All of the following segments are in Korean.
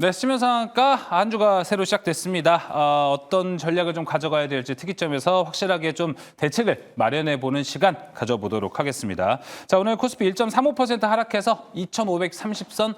네, 시면상가 한 주가 새로 시작됐습니다. 어떤 전략을 좀 가져가야 될지 특이점에서 확실하게 좀 대책을 마련해 보는 시간 가져보도록 하겠습니다. 자, 오늘 코스피 1.35% 하락해서 2,530선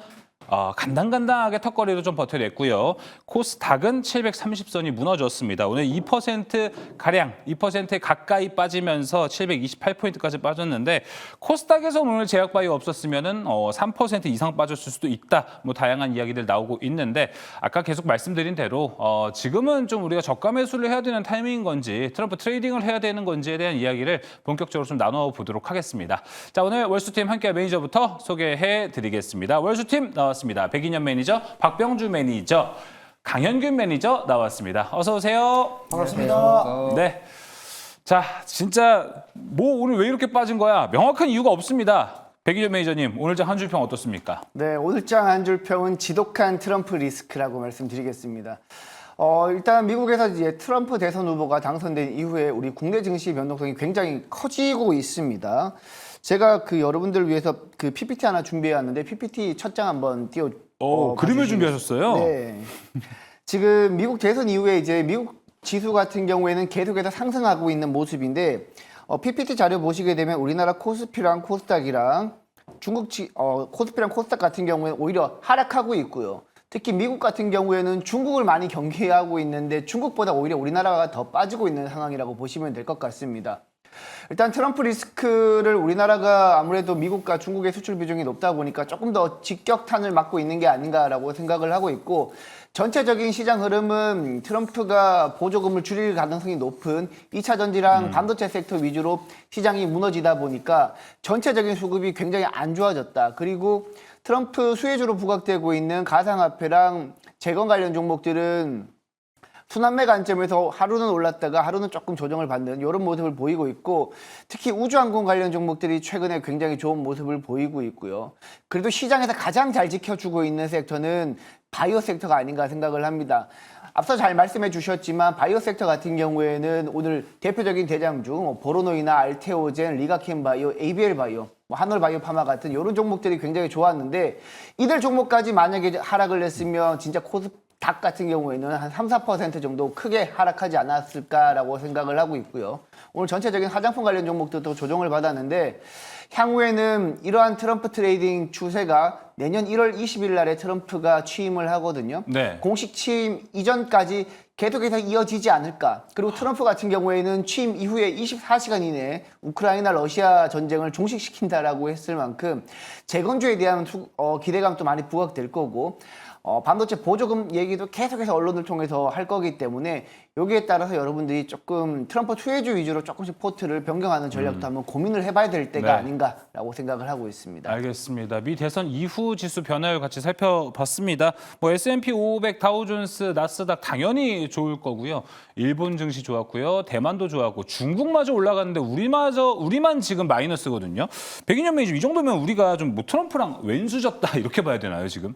간당간당하게 턱걸이로 좀 버텨냈고요. 코스닥은 730선이 무너졌습니다. 오늘 2%가량, 2% 가까이 빠지면서 728포인트까지 빠졌는데 코스닥에서 오늘 제약바이오 없었으면 3% 이상 빠졌을 수도 있다. 뭐 다양한 이야기들 나오고 있는데 아까 계속 말씀드린 대로 지금은 좀 우리가 저가 매수를 해야 되는 타이밍인 건지 트럼프 트레이딩을 해야 되는 건지에 대한 이야기를 본격적으로 좀 나눠보도록 하겠습니다. 자, 오늘 월수팀 함께 매니저부터 소개해 드리겠습니다. 월수팀 나왔습니다. 백인현 매니저, 박병주 매니저, 강현균 매니저 나왔습니다. 어서 오세요. 반갑습니다. 네. 자, 진짜 뭐 오늘 왜 이렇게 빠진 거야? 명확한 이유가 없습니다. 백인현 매니저님, 오늘장 한 줄평 어떻습니까? 네, 오늘장 한 줄 평은 지독한 트럼프 리스크라고 말씀드리겠습니다. 일단 미국에서 이제 트럼프 대선 후보가 당선된 이후에 우리 국내 증시 변동성이 굉장히 커지고 있습니다. 제가 여러분들을 위해서 PPT 하나 준비해 왔는데 PPT 첫 장 한번 띄워. 그림을 준비하셨어요? 네. 지금 미국 대선 이후에 이제 미국 지수 같은 경우에는 계속해서 상승하고 있는 모습인데 PPT 자료 보시게 되면 우리나라 코스피랑 코스닥이랑 중국 코스피랑 코스닥 같은 경우에는 오히려 하락하고 있고요. 특히 미국 같은 경우에는 중국을 많이 경계하고 있는데 중국보다 오히려 우리나라가 더 빠지고 있는 상황이라고 보시면 될 것 같습니다. 일단 트럼프 리스크를 우리나라가 아무래도 미국과 중국의 수출 비중이 높다 보니까 조금 더 직격탄을 맞고 있는 게 아닌가라고 생각을 하고 있고, 전체적인 시장 흐름은 트럼프가 보조금을 줄일 가능성이 높은 2차 전지랑 반도체 섹터 위주로 시장이 무너지다 보니까 전체적인 수급이 굉장히 안 좋아졌다. 그리고 트럼프 수혜주로 부각되고 있는 가상화폐랑 재건 관련 종목들은 순환매 관점에서 하루는 올랐다가 하루는 조금 조정을 받는 이런 모습을 보이고 있고, 특히 우주항공 관련 종목들이 최근에 굉장히 좋은 모습을 보이고 있고요. 그래도 시장에서 가장 잘 지켜주고 있는 섹터는 바이오 섹터가 아닌가 생각을 합니다. 앞서 잘 말씀해 주셨지만 바이오 섹터 같은 경우에는 오늘 대표적인 대장주 보로노이나 알테오젠, 리가켄바이오, ABL바이오, 한올바이오 파마 같은 이런 종목들이 굉장히 좋았는데, 이들 종목까지 만약에 하락을 했으면 진짜 코스닥 같은 경우에는 한 3, 4% 정도 크게 하락하지 않았을까라고 생각을 하고 있고요. 오늘 전체적인 화장품 관련 종목들도 조정을 받았는데, 향후에는 이러한 트럼프 트레이딩 추세가 내년 1월 20일 날에 트럼프가 취임을 하거든요. 네. 공식 취임 이전까지 계속해서 이어지지 않을까. 그리고 트럼프 같은 경우에는 취임 이후에 24시간 이내에 우크라이나 러시아 전쟁을 종식시킨다라고 했을 만큼 재건주에 대한 기대감도 많이 부각될 거고, 반도체 보조금 얘기도 계속해서 언론을 통해서 할 거기 때문에 여기에 따라서 여러분들이 조금 트럼프 수혜주 위주로 조금씩 포트를 변경하는 전략도 한번 고민을 해봐야 될 때가 네. 아닌가라고 생각을 하고 있습니다. 알겠습니다. 미 대선 이후 지수 변화를 같이 살펴봤습니다. 뭐 S&P 500, 다우존스, 나스닥 당연히 좋을 거고요. 일본 증시 좋았고요. 대만도 좋았고 중국마저 올라갔는데 우리만 지금 마이너스거든요. 백인현 매니저, 이 정도면 우리가 좀 뭐 트럼프랑 왼수졌다 이렇게 봐야 되나요, 지금?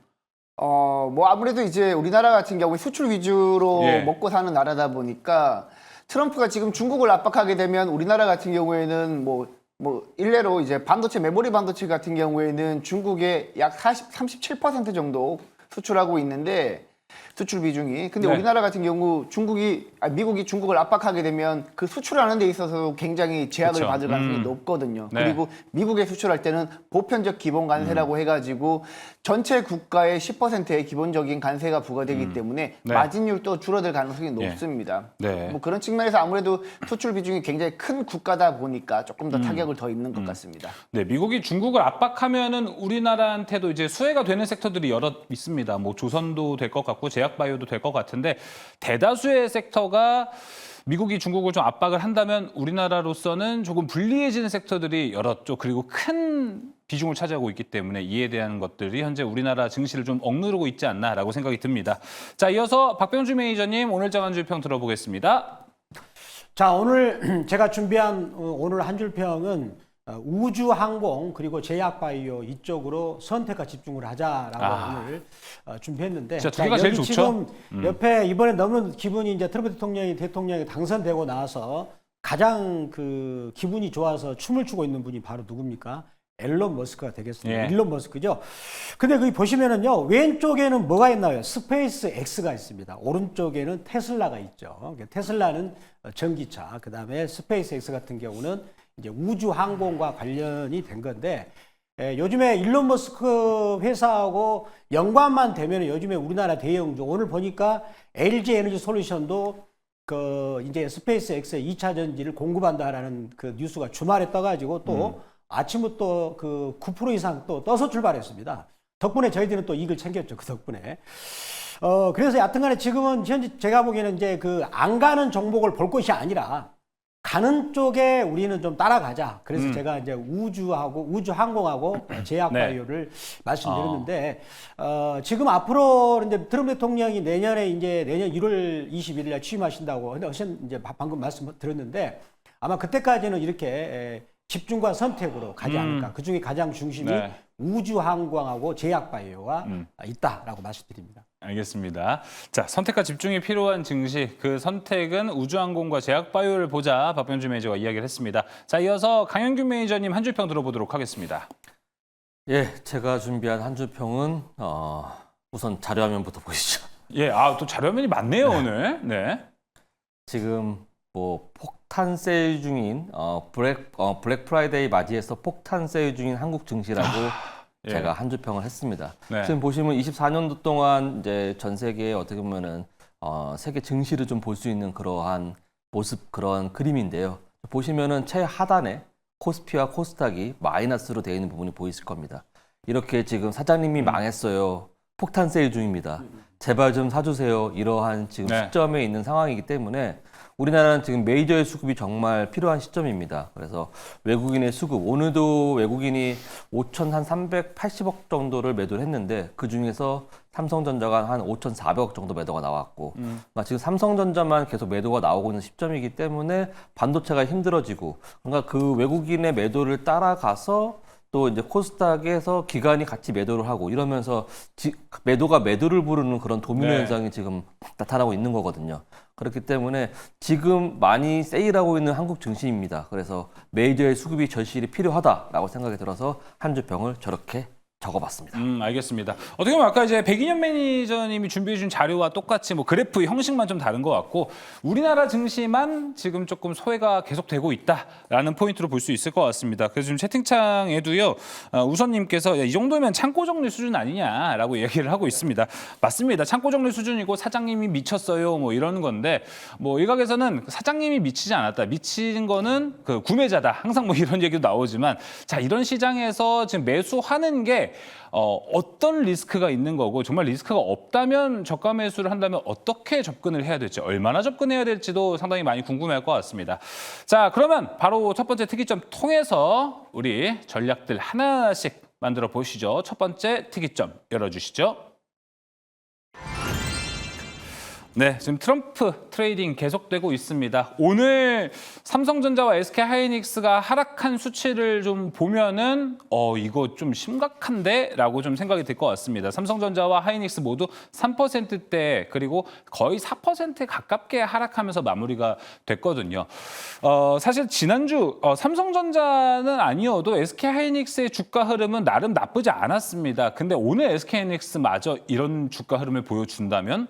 뭐 아무래도 이제 우리나라 같은 경우에 수출 위주로 예. 먹고 사는 나라다 보니까 트럼프가 지금 중국을 압박하게 되면 우리나라 같은 경우에는 뭐 일례로 이제 반도체, 메모리 반도체 같은 경우에는 중국에 약 37% 정도 수출하고 있는데, 수출 비중이. 근데 네. 우리나라 같은 경우 미국이 중국을 압박하게 되면 그 수출하는 데 있어서 굉장히 제약을 그쵸. 받을 가능성이 높거든요. 네. 그리고 미국에 수출할 때는 보편적 기본 관세라고 해가지고 전체 국가의 10%의 기본적인 관세가 부과되기 때문에 네. 마진율도 줄어들 가능성이 높습니다. 네. 뭐 그런 측면에서 아무래도 수출 비중이 굉장히 큰 국가다 보니까 조금 더 타격을 더 입는 것 같습니다. 네, 미국이 중국을 압박하면은 우리나라한테도 이제 수혜가 되는 섹터들이 여러 있습니다. 뭐 조선도 될 것 같고 제약바이오도 될 것 같은데, 대다수의 섹터가 미국이 중국을 좀 압박을 한다면 우리나라로서는 조금 불리해지는 섹터들이 여러 쪽, 그리고 큰 비중을 차지하고 있기 때문에 이에 대한 것들이 현재 우리나라 증시를 좀 억누르고 있지 않나라고 생각이 듭니다. 자, 이어서 박병주 매니저님 오늘장 한 줄 평 들어보겠습니다. 자, 오늘 제가 준비한 오늘 한 줄 평은 우주 항공 그리고 제약바이오 이쪽으로 선택과 집중을 하자라고 오늘 준비했는데, 진짜 두 개가 제일 여기 좋죠? 지금 옆에 이번에 너무 기분이 이제 트럼프 대통령이 당선되고 나서 가장 기분이 좋아서 춤을 추고 있는 분이 바로 누굽니까? 앨런 머스크가 되겠습니다. 예. 일론 머스크죠. 근데 거기 보시면은요, 왼쪽에는 뭐가 있나요? 스페이스 X가 있습니다. 오른쪽에는 테슬라가 있죠. 테슬라는 전기차, 그 다음에 스페이스 X 같은 경우는 이제 우주 항공과 관련이 된 건데, 요즘에 일론 머스크 회사하고 연관만 되면 요즘에 우리나라 대형주, 오늘 보니까 LG 에너지 솔루션도 이제 스페이스 X의 2차 전지를 공급한다라는 그 뉴스가 주말에 떠가지고 또 아침부터 9% 이상 또 떠서 출발했습니다. 덕분에 저희들은 또 이익을 챙겼죠. 그 덕분에. 그래서 여하튼간에 지금은 현재 제가 보기에는 이제 안 가는 종목을 볼 것이 아니라 가는 쪽에 우리는 좀 따라가자. 그래서 제가 이제 우주 항공하고 제약 바이오를 말씀드렸는데, 지금 앞으로 이제 트럼프 대통령이 내년 1월 21일 날 취임하신다고 이제 방금 말씀 드렸는데, 아마 그때까지는 이렇게 집중과 선택으로 가지 않을까. 그 중에 가장 중심이 우주 항공하고 제약 바이오가 있다라고 말씀드립니다. 알겠습니다. 자, 선택과 집중이 필요한 증시, 그 선택은 우주항공과 제약바이오를 보자 박병주 매니저가 이야기를 했습니다. 자, 이어서 강현균 매니저님 한 줄평 들어보도록 하겠습니다. 예, 제가 준비한 한 줄평은 우선 자료화면부터 보시죠. 예, 또 자료화면이 많네요, 오늘. 네. 지금 뭐 폭탄 세일 중인 블랙 프라이데이 맞이해서 폭탄 세일 중인 한국 증시라고 예. 제가 한 줄평을 했습니다. 네. 지금 보시면 24년도 동안 이제 전 세계에 어떻게 보면은 세계 증시를 좀 볼 수 있는 그러한 모습, 그런 그림인데요. 보시면은 최하단에 코스피와 코스닥이 마이너스로 되어 있는 부분이 보이실 겁니다. 이렇게 지금 사장님이 망했어요. 폭탄 세일 중입니다. 제발 좀 사주세요. 이러한 지금 시점에 있는 상황이기 때문에 우리나라는 지금 메이저의 수급이 정말 필요한 시점입니다. 그래서 외국인의 수급, 오늘도 외국인이 5,380억 정도를 매도를 했는데 그중에서 삼성전자가 한 5,400억 정도 매도가 나왔고 지금 삼성전자만 계속 매도가 나오고 있는 시점이기 때문에 반도체가 힘들어지고, 그러니까 그 외국인의 매도를 따라가서 또 이제 코스닥에서 기관이 같이 매도를 하고 이러면서 매도가 매도를 부르는 그런 도미노 현상이 지금 나타나고 있는 거거든요. 그렇기 때문에 지금 많이 세일하고 있는 한국 증시입니다. 그래서 메이저의 수급이 절실히 필요하다라고 생각이 들어서 한 줄평을 저렇게 적어봤습니다. 알겠습니다. 어떻게 보면 아까 이제 백인현 매니저님이 준비해준 자료와 똑같이 뭐 그래프 형식만 좀 다른 것 같고 우리나라 증시만 지금 조금 소외가 계속되고 있다라는 포인트로 볼 수 있을 것 같습니다. 그래서 지금 채팅창에도요, 우선님께서 이 정도면 창고 정리 수준 아니냐라고 얘기를 하고 있습니다. 맞습니다. 창고 정리 수준이고 사장님이 미쳤어요. 뭐 이러는 건데 뭐 일각에서는 사장님이 미치지 않았다. 미친 거는 그 구매자다. 항상 뭐 이런 얘기도 나오지만 자, 이런 시장에서 지금 매수하는 게 어떤 리스크가 있는 거고 정말 리스크가 없다면 저가 매수를 한다면 어떻게 접근을 해야 될지 얼마나 접근해야 될지도 상당히 많이 궁금해할 것 같습니다. 자, 그러면 바로 첫 번째 특이점 통해서 우리 전략들 하나씩 만들어 보시죠. 첫 번째 특이점 열어주시죠. 네, 지금 트럼프 트레이딩 계속되고 있습니다. 오늘 삼성전자와 SK하이닉스가 하락한 수치를 좀 보면은 이거 좀 심각한데? 라고 좀 생각이 들 것 같습니다. 삼성전자와 하이닉스 모두 3%대 그리고 거의 4%에 가깝게 하락하면서 마무리가 됐거든요. 사실 지난주 삼성전자는 아니어도 SK하이닉스의 주가 흐름은 나름 나쁘지 않았습니다. 근데 오늘 SK하이닉스마저 이런 주가 흐름을 보여준다면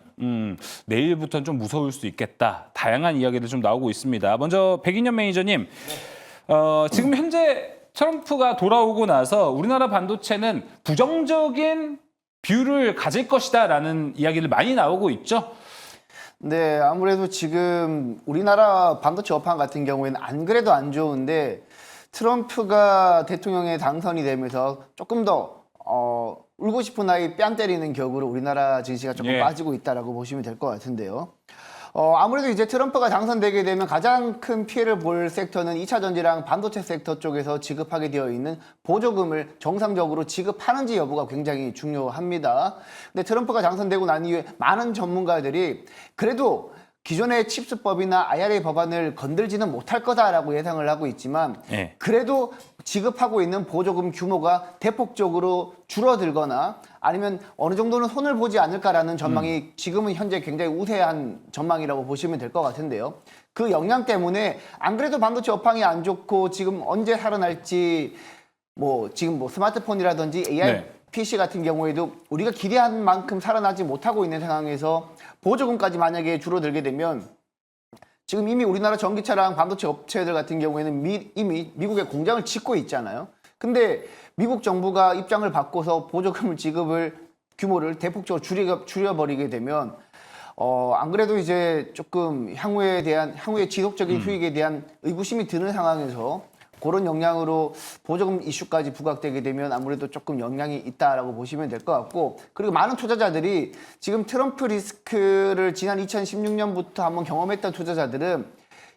내일부터는 좀 무서울 수 있겠다. 다양한 이야기들 좀 나오고 있습니다. 먼저 백인현 매니저님, 지금 현재 트럼프가 돌아오고 나서 우리나라 반도체는 부정적인 뷰를 가질 것이다라는 이야기를 많이 나오고 있죠. 네, 아무래도 지금 우리나라 반도체 업황 같은 경우에는 안 그래도 안 좋은데 트럼프가 대통령에 당선이 되면서 조금 더 울고 싶은 아이 뺨 때리는 격으로 우리나라 증시가 조금 빠지고 있다라고 보시면 될 것 같은데요. 아무래도 이제 트럼프가 당선되게 되면 가장 큰 피해를 볼 섹터는 2차 전지랑 반도체 섹터 쪽에서 지급하게 되어 있는 보조금을 정상적으로 지급하는지 여부가 굉장히 중요합니다. 근데 트럼프가 당선되고 난 이후에 많은 전문가들이 그래도 기존의 칩스법이나 IRA 법안을 건들지는 못할 거다라고 예상을 하고 있지만 그래도 지급하고 있는 보조금 규모가 대폭적으로 줄어들거나 아니면 어느 정도는 손을 보지 않을까라는 전망이 지금은 현재 굉장히 우세한 전망이라고 보시면 될 것 같은데요. 그 영향 때문에 안 그래도 반도체 업황이 안 좋고 지금 언제 살아날지 뭐 지금 뭐 스마트폰이라든지 AI 네. PC 같은 경우에도 우리가 기대한 만큼 살아나지 못하고 있는 상황에서 보조금까지 만약에 줄어들게 되면 지금 이미 우리나라 전기차랑 반도체 업체들 같은 경우에는 이미 미국에 공장을 짓고 있잖아요. 근데 미국 정부가 입장을 바꿔서 보조금을 지급을 규모를 대폭적으로 줄여버리게 되면 안 그래도 이제 조금 향후의 지속적인 수익에 대한 의구심이 드는 상황에서 그런 영향으로 보조금 이슈까지 부각되게 되면 아무래도 조금 영향이 있다라고 보시면 될 것 같고, 그리고 많은 투자자들이 지금 트럼프 리스크를 지난 2016년부터 한번 경험했던 투자자들은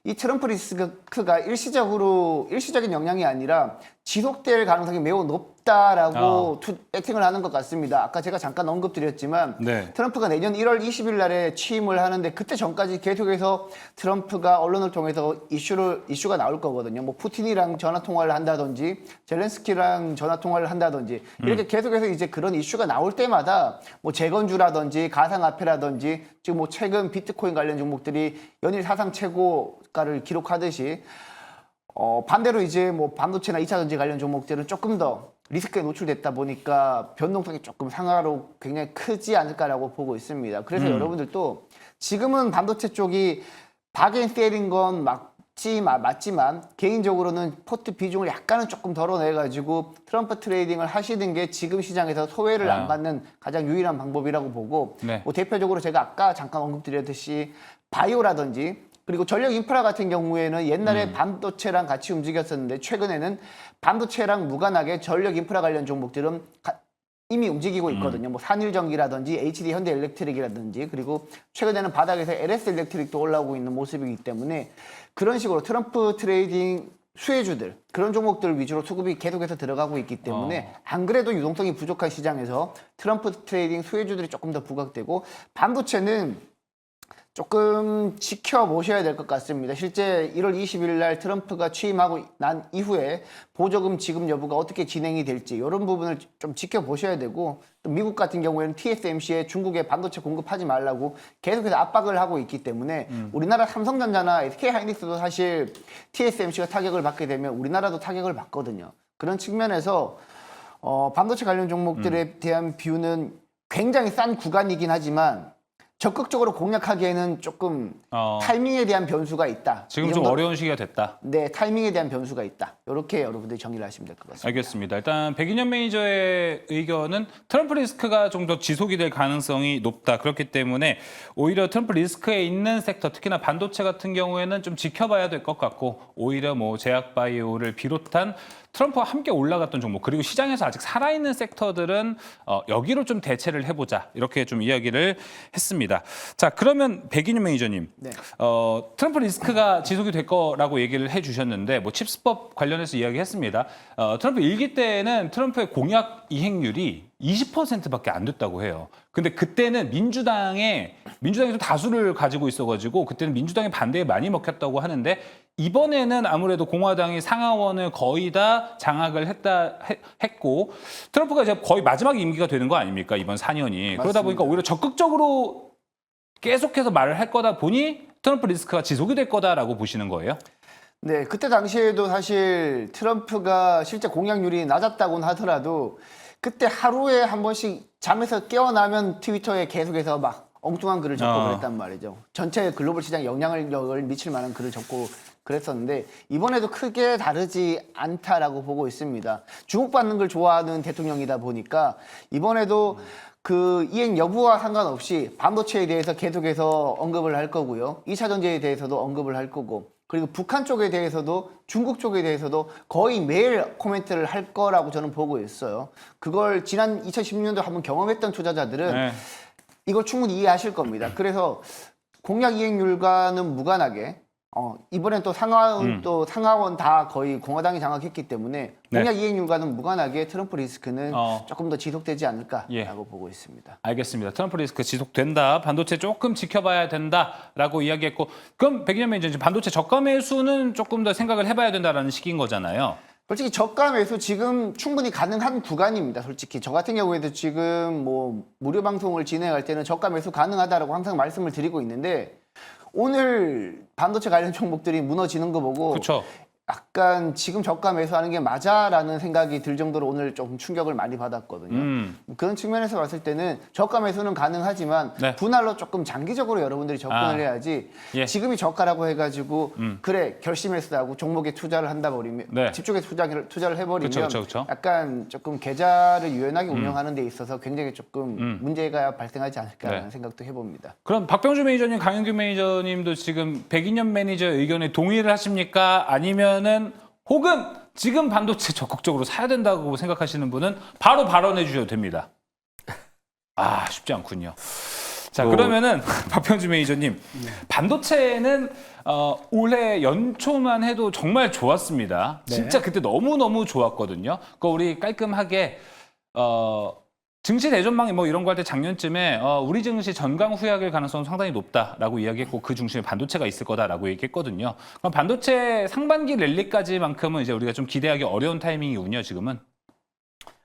이 트럼프 리스크가 일시적인 영향이 아니라 지속될 가능성이 매우 높다라고 배팅을 하는 것 같습니다. 아까 제가 잠깐 언급드렸지만 네. 트럼프가 내년 1월 20일 날에 취임을 하는데 그때 전까지 계속해서 트럼프가 언론을 통해서 이슈가 나올 거거든요. 뭐 푸틴이랑 전화 통화를 한다든지 젤렌스키랑 전화 통화를 한다든지 이렇게 계속해서 이제 그런 이슈가 나올 때마다 뭐 재건주라든지 가상화폐라든지 지금 뭐 최근 비트코인 관련 종목들이 연일 사상 최고가를 기록하듯이 반대로 이제 뭐 반도체나 2차 전지 관련 종목들은 조금 더 리스크에 노출됐다 보니까 변동성이 조금 상하로 굉장히 크지 않을까라고 보고 있습니다. 그래서 여러분들도 지금은 반도체 쪽이 박앤셀인 건 맞지만 개인적으로는 포트 비중을 약간은 조금 덜어내가지고 트럼프 트레이딩을 하시는 게 지금 시장에서 소외를 안 받는 가장 유일한 방법이라고 보고 네. 뭐 대표적으로 제가 아까 잠깐 언급드렸듯이 바이오라든지 그리고 전력 인프라 같은 경우에는 옛날에 반도체랑 같이 움직였었는데 최근에는 반도체랑 무관하게 전력 인프라 관련 종목들은 이미 움직이고 있거든요. 뭐 산일전기라든지 HD 현대일렉트릭이라든지 그리고 최근에는 바닥에서 LS 일렉트릭도 올라오고 있는 모습이기 때문에 그런 식으로 트럼프 트레이딩 수혜주들 그런 종목들 위주로 수급이 계속해서 들어가고 있기 때문에 안 그래도 유동성이 부족한 시장에서 트럼프 트레이딩 수혜주들이 조금 더 부각되고 반도체는 조금 지켜보셔야 될 것 같습니다. 실제 1월 20일 날 트럼프가 취임하고 난 이후에 보조금 지급 여부가 어떻게 진행이 될지 이런 부분을 좀 지켜보셔야 되고 또 미국 같은 경우에는 TSMC에 중국에 반도체 공급하지 말라고 계속해서 압박을 하고 있기 때문에 우리나라 삼성전자나 SK하이닉스도 사실 TSMC가 타격을 받게 되면 우리나라도 타격을 받거든요. 그런 측면에서 반도체 관련 종목들에 대한 뷰는 굉장히 싼 구간이긴 하지만 적극적으로 공략하기에는 조금 타이밍에 대한 변수가 있다. 지금 좀 어려운 시기가 됐다. 네, 타이밍에 대한 변수가 있다. 이렇게 여러분들이 정리를 하시면 될 것 같습니다. 알겠습니다. 일단 백인현 매니저의 의견은 트럼프 리스크가 좀 더 지속이 될 가능성이 높다. 그렇기 때문에 오히려 트럼프 리스크에 있는 섹터, 특히나 반도체 같은 경우에는 좀 지켜봐야 될 것 같고 오히려 뭐 제약바이오를 비롯한 트럼프와 함께 올라갔던 종목 그리고 시장에서 아직 살아있는 섹터들은 여기로 좀 대체를 해보자 이렇게 좀 이야기를 했습니다. 자 그러면 백인윤 매니저님, 네. 트럼프 리스크가 지속이 될 거라고 얘기를 해주셨는데 뭐 칩스법 관련해서 이야기했습니다. 트럼프 일기 때에는 트럼프의 공약 이행률이 20%밖에 안 됐다고 해요. 근데 그때는 민주당이 좀 다수를 가지고 있어가지고 그때는 민주당의 반대에 많이 먹혔다고 하는데 이번에는 아무래도 공화당이 상하원을 거의 다 장악을 했고 트럼프가 이제 거의 마지막 임기가 되는 거 아닙니까? 이번 4년이. 그러다 보니까 오히려 적극적으로 계속해서 말을 할 거다 보니 트럼프 리스크가 지속이 될 거다라고 보시는 거예요? 네, 그때 당시에도 사실 트럼프가 실제 공약률이 낮았다고는 하더라도 그때 하루에 한 번씩 잠에서 깨어나면 트위터에 계속해서 막 엉뚱한 글을 적고 그랬단 말이죠. 전체 글로벌 시장에 영향력을 미칠 만한 글을 적고 그랬었는데 이번에도 크게 다르지 않다라고 보고 있습니다. 주목받는 걸 좋아하는 대통령이다 보니까 이번에도 그 이행 여부와 상관없이 반도체에 대해서 계속해서 언급을 할 거고요. 2차 전지에 대해서도 언급을 할 거고 그리고 북한 쪽에 대해서도 중국 쪽에 대해서도 거의 매일 코멘트를 할 거라고 저는 보고 있어요. 그걸 지난 2016년도 한번 경험했던 투자자들은 네. 이걸 충분히 이해하실 겁니다. 그래서 공약 이행률과는 무관하게 이번엔 또 상하원 다 거의 공화당이 장악했기 때문에 공약 이행률과는 무관하게 트럼프 리스크는 조금 더 지속되지 않을까라고 보고 있습니다. 알겠습니다. 트럼프 리스크 지속된다. 반도체 조금 지켜봐야 된다라고 이야기했고 그럼 백인현 매니저 반도체 저가 매수는 조금 더 생각을 해봐야 된다라는 식인 거잖아요. 솔직히 저가 매수 지금 충분히 가능한 구간입니다. 솔직히 저 같은 경우에도 지금 뭐 무료 방송을 진행할 때는 저가 매수 가능하다라고 항상 말씀을 드리고 있는데 오늘 반도체 관련 종목들이 무너지는 거 보고 그렇죠. 약간 지금 저가 매수하는 게 맞아라는 생각이 들 정도로 오늘 좀 충격을 많이 받았거든요. 그런 측면에서 봤을 때는 저가 매수는 가능하지만 네. 분할로 조금 장기적으로 여러분들이 접근을 해야지 예. 지금이 저가라고 해가지고 그래 결심해서 하고 종목에 투자를 한다 버리면 네. 집중해서 투자를 해버리면 그쵸. 약간 조금 계좌를 유연하게 운영하는 데 있어서 굉장히 조금 문제가 발생하지 않을까라는 네. 생각도 해봅니다. 그럼 박병주 매니저님, 강영규 매니저님도 지금 백인현 매니저 의견에 동의를 하십니까? 아니면은 혹은 지금 반도체 적극적으로 사야 된다고 생각하시는 분은 바로 발언해 주셔도 됩니다. 쉽지 않군요. 자, 그러면은 박병주 매니저님, 반도체는 올해 연초만 해도 정말 좋았습니다. 네. 진짜 그때 너무너무 좋았거든요. 그거 우리 깔끔하게 증시 대전망이 뭐 이런 거 할 때 작년쯤에 우리 증시 전강 후약일 가능성은 상당히 높다라고 이야기했고 그 중심에 반도체가 있을 거다라고 얘기했거든요. 그럼 반도체 상반기 랠리까지만큼은 이제 우리가 좀 기대하기 어려운 타이밍이군요, 지금은.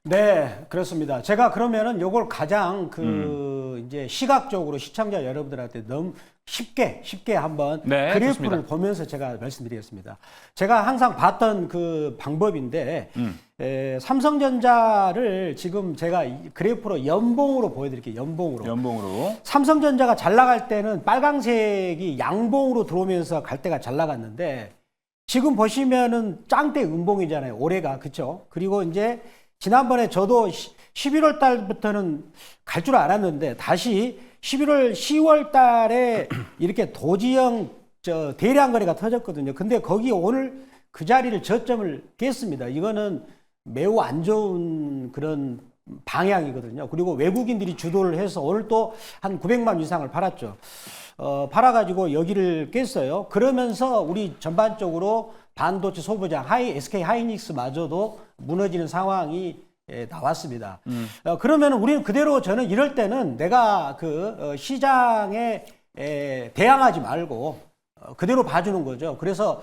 네, 그렇습니다. 제가 그러면은 요걸 가장 이제 시각적으로 시청자 여러분들한테 너무 쉽게 한번 네, 그래프를 좋습니다. 보면서 제가 말씀드리겠습니다. 제가 항상 봤던 그 방법인데 삼성전자를 지금 제가 그래프로 연봉으로 보여드릴게요. 연봉으로. 삼성전자가 잘 나갈 때는 빨강색이 양봉으로 들어오면서 갈 때가 잘 나갔는데 지금 보시면은 짱대 음봉이잖아요. 올해가. 그렇죠? 그리고 이제 지난번에 저도 11월 달부터는 갈 줄 알았는데 다시 10월 달에 이렇게 도지형 대량 거래가 터졌거든요. 근데 거기 오늘 그 자리를 저점을 깼습니다. 이거는 매우 안 좋은 그런 방향이거든요. 그리고 외국인들이 주도를 해서 오늘 또 한 900만 이상을 팔았죠. 팔아가지고 여기를 깼어요. 그러면서 우리 전반적으로 반도체 소부장 SK 하이닉스마저도 무너지는 상황이 나왔습니다. 그러면 우리는 그대로 저는 이럴 때는 내가 시장에 대항하지 말고 그대로 봐주는 거죠. 그래서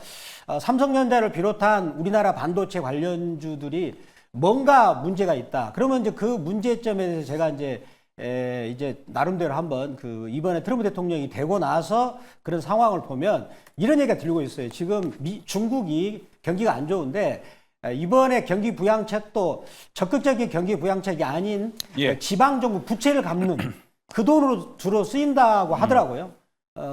삼성전자를 비롯한 우리나라 반도체 관련주들이 뭔가 문제가 있다. 그러면 이제 그 문제점에 대해서 제가 이제 나름대로 한번 이번에 트럼프 대통령이 되고 나서 그런 상황을 보면 이런 얘기가 들고 있어요. 지금 중국이 경기가 안 좋은데 이번에 경기 부양책도 적극적인 경기 부양책이 아닌 지방 정부 부채를 갚는 그 돈으로 주로 쓰인다고 하더라고요.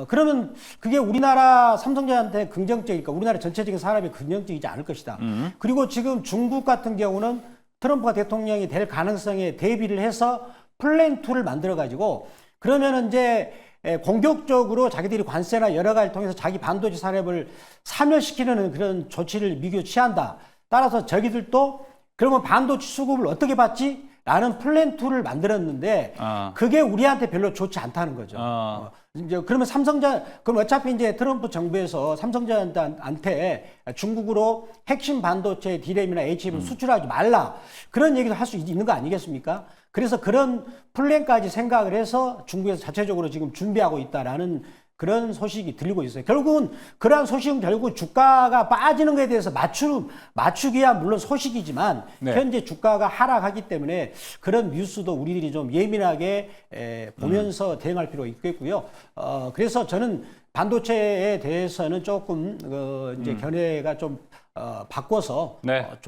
그러면 그게 우리나라 삼성전자한테 긍정적이니까 우리나라 전체적인 산업에 긍정적이지 않을 것이다. 그리고 지금 중국 같은 경우는 트럼프가 대통령이 될 가능성에 대비를 해서 플랜 2를 만들어 가지고 그러면은 이제 공격적으로 자기들이 관세나 여러 가지를 통해서 자기 반도체 산업을 사멸시키는 그런 조치를 미국이 취한다. 따라서 저기들도 그러면 반도체 수급을 어떻게 받지? 라는 플랜 2를 만들었는데 그게 우리한테 별로 좋지 않다는 거죠. 이제 그러면 그럼 어차피 이제 트럼프 정부에서 삼성전자한테 중국으로 핵심 반도체 D램이나 HBM 수출하지 말라. 그런 얘기도 할 수 있는 거 아니겠습니까? 그래서 그런 플랜까지 생각을 해서 중국에서 자체적으로 지금 준비하고 있다라는 그런 소식이 들리고 있어요. 결국은 그러한 소식은 결국 주가가 빠지는 것에 대해서 맞추기야 물론 소식이지만 현재 주가가 하락하기 때문에 그런 뉴스도 우리들이 좀 예민하게 보면서 대응할 필요가 있겠고요. 그래서 저는 반도체에 대해서는 조금 이제 견해가 좀 바꿔서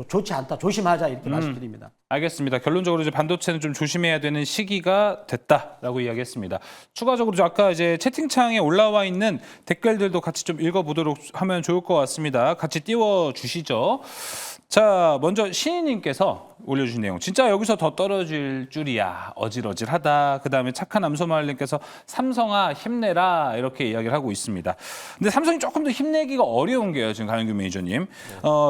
좋지 않다, 조심하자 이렇게 말씀드립니다. 알겠습니다. 결론적으로 이제 반도체는 좀 조심해야 되는 시기가 됐다라고 이야기했습니다. 추가적으로 아까 이제 채팅창에 올라와 있는 댓글들도 같이 좀 읽어보도록 하면 좋을 것 같습니다. 같이 띄워 주시죠. 자, 먼저 신희님께서 올려주신 내용. 진짜 여기서 더 떨어질 줄이야. 어질어질하다. 그다음에 착한 암소마을님께서 삼성아 힘내라 이렇게 이야기를 하고 있습니다. 근데 삼성이 조금 더 힘내기가 어려운 게요. 지금 강영규 매니저님.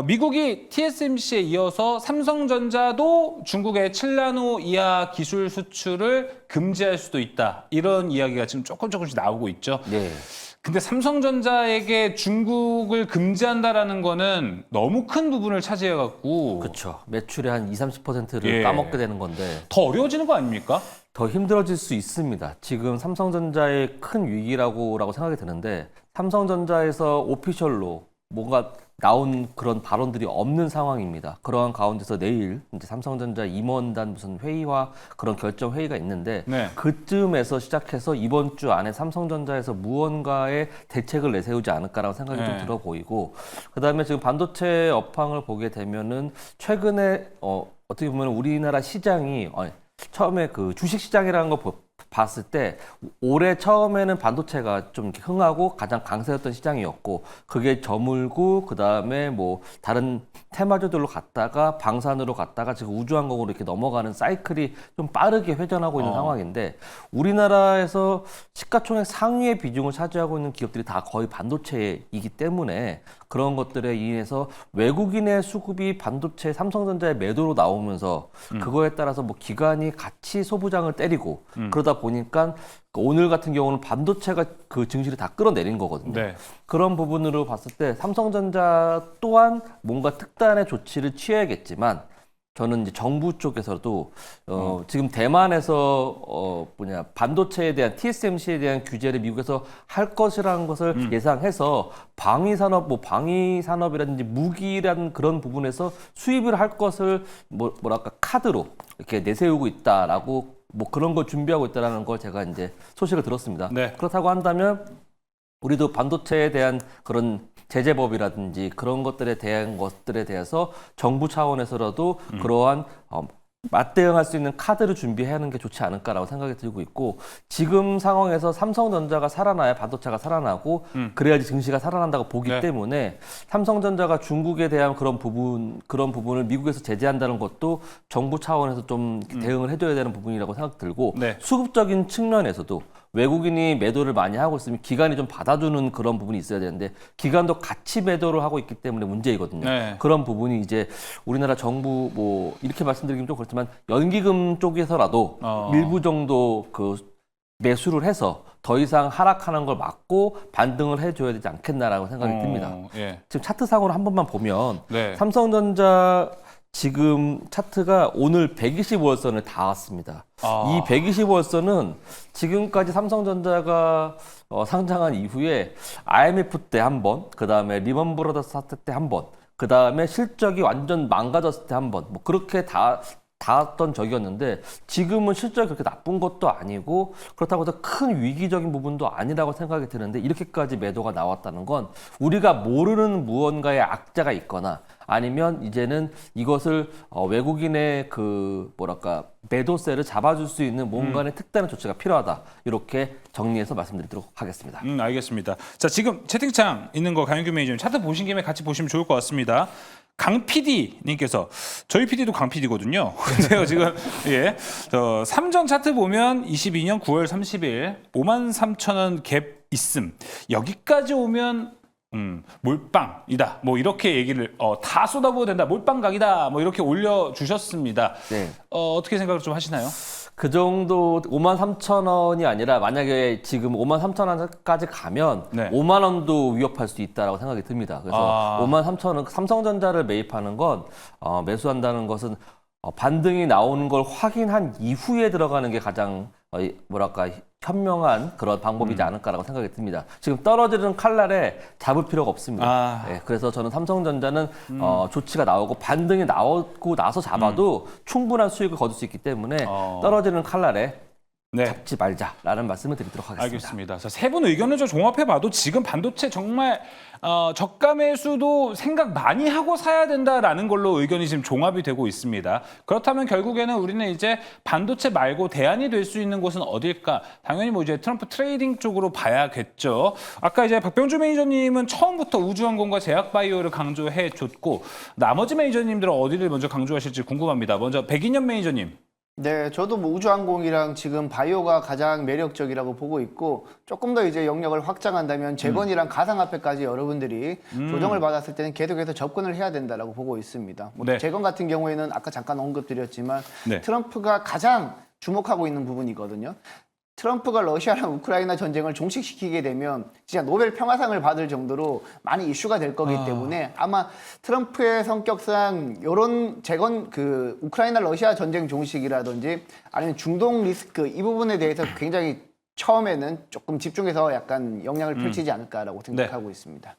미국이 TSMC에 이어서 삼성전자도 중국의 7나노 이하 기술 수출을 금지할 수도 있다. 이런 이야기가 지금 조금씩 나오고 있죠. 네. 근데 삼성전자에게 중국을 금지한다라는 거는 너무 큰 부분을 차지해갖고 그렇죠. 매출의 한 20-30%를 까먹게 되는 건데 더 어려워지는 거 아닙니까? 더 힘들어질 수 있습니다. 지금 삼성전자의 큰 위기라고 생각이 드는데 삼성전자에서 오피셜로 뭔가 나온 그런 발언들이 없는 상황입니다. 그러한 가운데서 내일 이제 삼성전자 임원단 무슨 회의와 그런 결정 회의가 있는데 네. 그쯤에서 시작해서 이번 주 안에 삼성전자에서 무언가의 대책을 내세우지 않을까라고 생각이 좀 네. 들어 보이고, 그다음에 지금 반도체 업황을 보게 되면은 최근에 어떻게 보면 우리나라 시장이 처음에 그 주식 시장이라는 거 봤을 때 올해 처음에는 반도체가 좀 이렇게 흥하고 가장 강세였던 시장이었고, 그게 저물고 그다음에 뭐 다른 테마주들로 갔다가 방산으로 갔다가 지금 우주항공으로 이렇게 넘어가는 사이클이 좀 빠르게 회전하고 있는 상황인데, 우리나라에서 시가총액 상위의 비중을 차지하고 있는 기업들이 다 거의 반도체이기 때문에 그런 것들에 인해서 외국인의 수급이 반도체 삼성전자의 매도로 나오면서 그거에 따라서 뭐 기관이 같이 소부장을 때리고 그러다 보니까 오늘 같은 경우는 반도체가 그 증시를 다 끌어내린 거거든요. 네. 그런 부분으로 봤을 때 삼성전자 또한 뭔가 특단의 조치를 취해야겠지만, 저는 이제 정부 쪽에서도 지금 대만에서 반도체에 대한 TSMC에 대한 규제를 미국에서 할 것이라는 것을 예상해서 방위산업, 뭐 방위산업이라든지 무기라는 그런 부분에서 수입을 할 것을 뭐랄까 카드로 이렇게 내세우고 있다라고, 뭐 그런 걸 준비하고 있다라는 걸 제가 이제 소식을 들었습니다. 네. 그렇다고 한다면 우리도 반도체에 대한 그런 제재법이라든지 그런 것들에 대한 것들에 대해서 정부 차원에서라도 그러한 맞대응할 수 있는 카드를 준비하는 게 좋지 않을까라고 생각이 들고 있고, 지금 상황에서 삼성전자가 살아나야 반도체가 살아나고 그래야지 증시가 살아난다고 보기 네. 때문에 삼성전자가 중국에 대한 그런 부분을 미국에서 제재한다는 것도 정부 차원에서 좀 대응을 해줘야 되는 부분이라고 생각 들고, 네. 수급적인 측면에서도 외국인이 매도를 많이 하고 있으면 기관이 좀 받아주는 그런 부분이 있어야 되는데 기관도 같이 매도를 하고 있기 때문에 문제이거든요. 네. 그런 부분이 이제 우리나라 정부 뭐 이렇게 말씀드리긴 좀 그렇지만 연기금 쪽에서라도 일부 정도 그 매수를 해서 더 이상 하락하는 걸 막고 반등을 해줘야 되지 않겠나라고 생각이 듭니다. 예. 지금 차트상으로 한 번만 보면 네. 삼성전자 지금 차트가 오늘 125월선을 닿았습니다. 이 125월선은 지금까지 삼성전자가 상장한 이후에 IMF 때 한 번, 그 다음에 리먼 브라더스 사태 때 한 번, 그 다음에 실적이 완전 망가졌을 때 한 번, 뭐 그렇게 닿았던 적이었는데, 지금은 실적이 그렇게 나쁜 것도 아니고 그렇다고 해서 큰 위기적인 부분도 아니라고 생각이 드는데, 이렇게까지 매도가 나왔다는 건 우리가 모르는 무언가의 악재가 있거나 아니면 이제는 이것을 외국인의 그 뭐랄까 매도세를 잡아줄 수 있는 뭔가의 특단의 조치가 필요하다, 이렇게 정리해서 말씀드리도록 하겠습니다. 알겠습니다. 자, 지금 채팅창 있는 거 강윤규 매니저님 차트 보신 김에 같이 보시면 좋을 것 같습니다. 강 PD님께서, 저희 PD도 강 PD거든요. 근데요, 지금, 예. 삼전 차트 보면 22년 9월 30일 53,000원 갭 있음. 여기까지 오면, 몰빵이다. 뭐, 이렇게 얘기를, 다 쏟아부어도 된다. 몰빵각이다. 뭐, 이렇게 올려주셨습니다. 네. 어떻게 생각을 좀 하시나요? 그 정도 53,000원이 아니라 만약에 지금 53,000원까지 가면 네. 5만 원도 위협할 수 있다라고 생각이 듭니다. 그래서 53,000원 삼성전자를 매입하는 건 매수한다는 것은 반등이 나오는 걸 확인한 이후에 들어가는 게 가장 뭐랄까 현명한 그런 방법이지 않을까라고 생각이 듭니다. 지금 떨어지는 칼날에 잡을 필요가 없습니다. 네, 그래서 저는 삼성전자는 조치가 나오고 반등이 나오고 나서 잡아도 충분한 수익을 거둘 수 있기 때문에 떨어지는 칼날에 네. 잡지 말자라는 말씀을 드리도록 하겠습니다. 알겠습니다. 세 분 의견을 좀 종합해봐도 지금 반도체 정말 저가 매수도 생각 많이 하고 사야 된다라는 걸로 의견이 지금 종합이 되고 있습니다. 그렇다면 결국에는 우리는 이제 반도체 말고 대안이 될 수 있는 곳은 어딜까? 당연히 뭐 이제 트럼프 트레이딩 쪽으로 봐야겠죠. 아까 이제 박병주 매니저님은 처음부터 우주항공과 제약바이오를 강조해 줬고, 나머지 매니저님들은 어디를 먼저 강조하실지 궁금합니다. 먼저 백인현 매니저님. 네, 저도 뭐 우주항공이랑 지금 바이오가 가장 매력적이라고 보고 있고, 조금 더 이제 영역을 확장한다면 재건이랑 가상화폐까지 여러분들이 조정을 받았을 때는 계속해서 접근을 해야 된다라고 보고 있습니다. 뭐 네. 재건 같은 경우에는 아까 잠깐 언급드렸지만 네. 트럼프가 가장 주목하고 있는 부분이거든요. 트럼프가 러시아랑 우크라이나 전쟁을 종식시키게 되면 진짜 노벨 평화상을 받을 정도로 많이 이슈가 될 거기 때문에 아마 트럼프의 성격상 이런 재건 그 우크라이나 러시아 전쟁 종식이라든지 아니면 중동 리스크 이 부분에 대해서 굉장히 처음에는 조금 집중해서 약간 영향을 펼치지 않을까라고 생각하고 있습니다.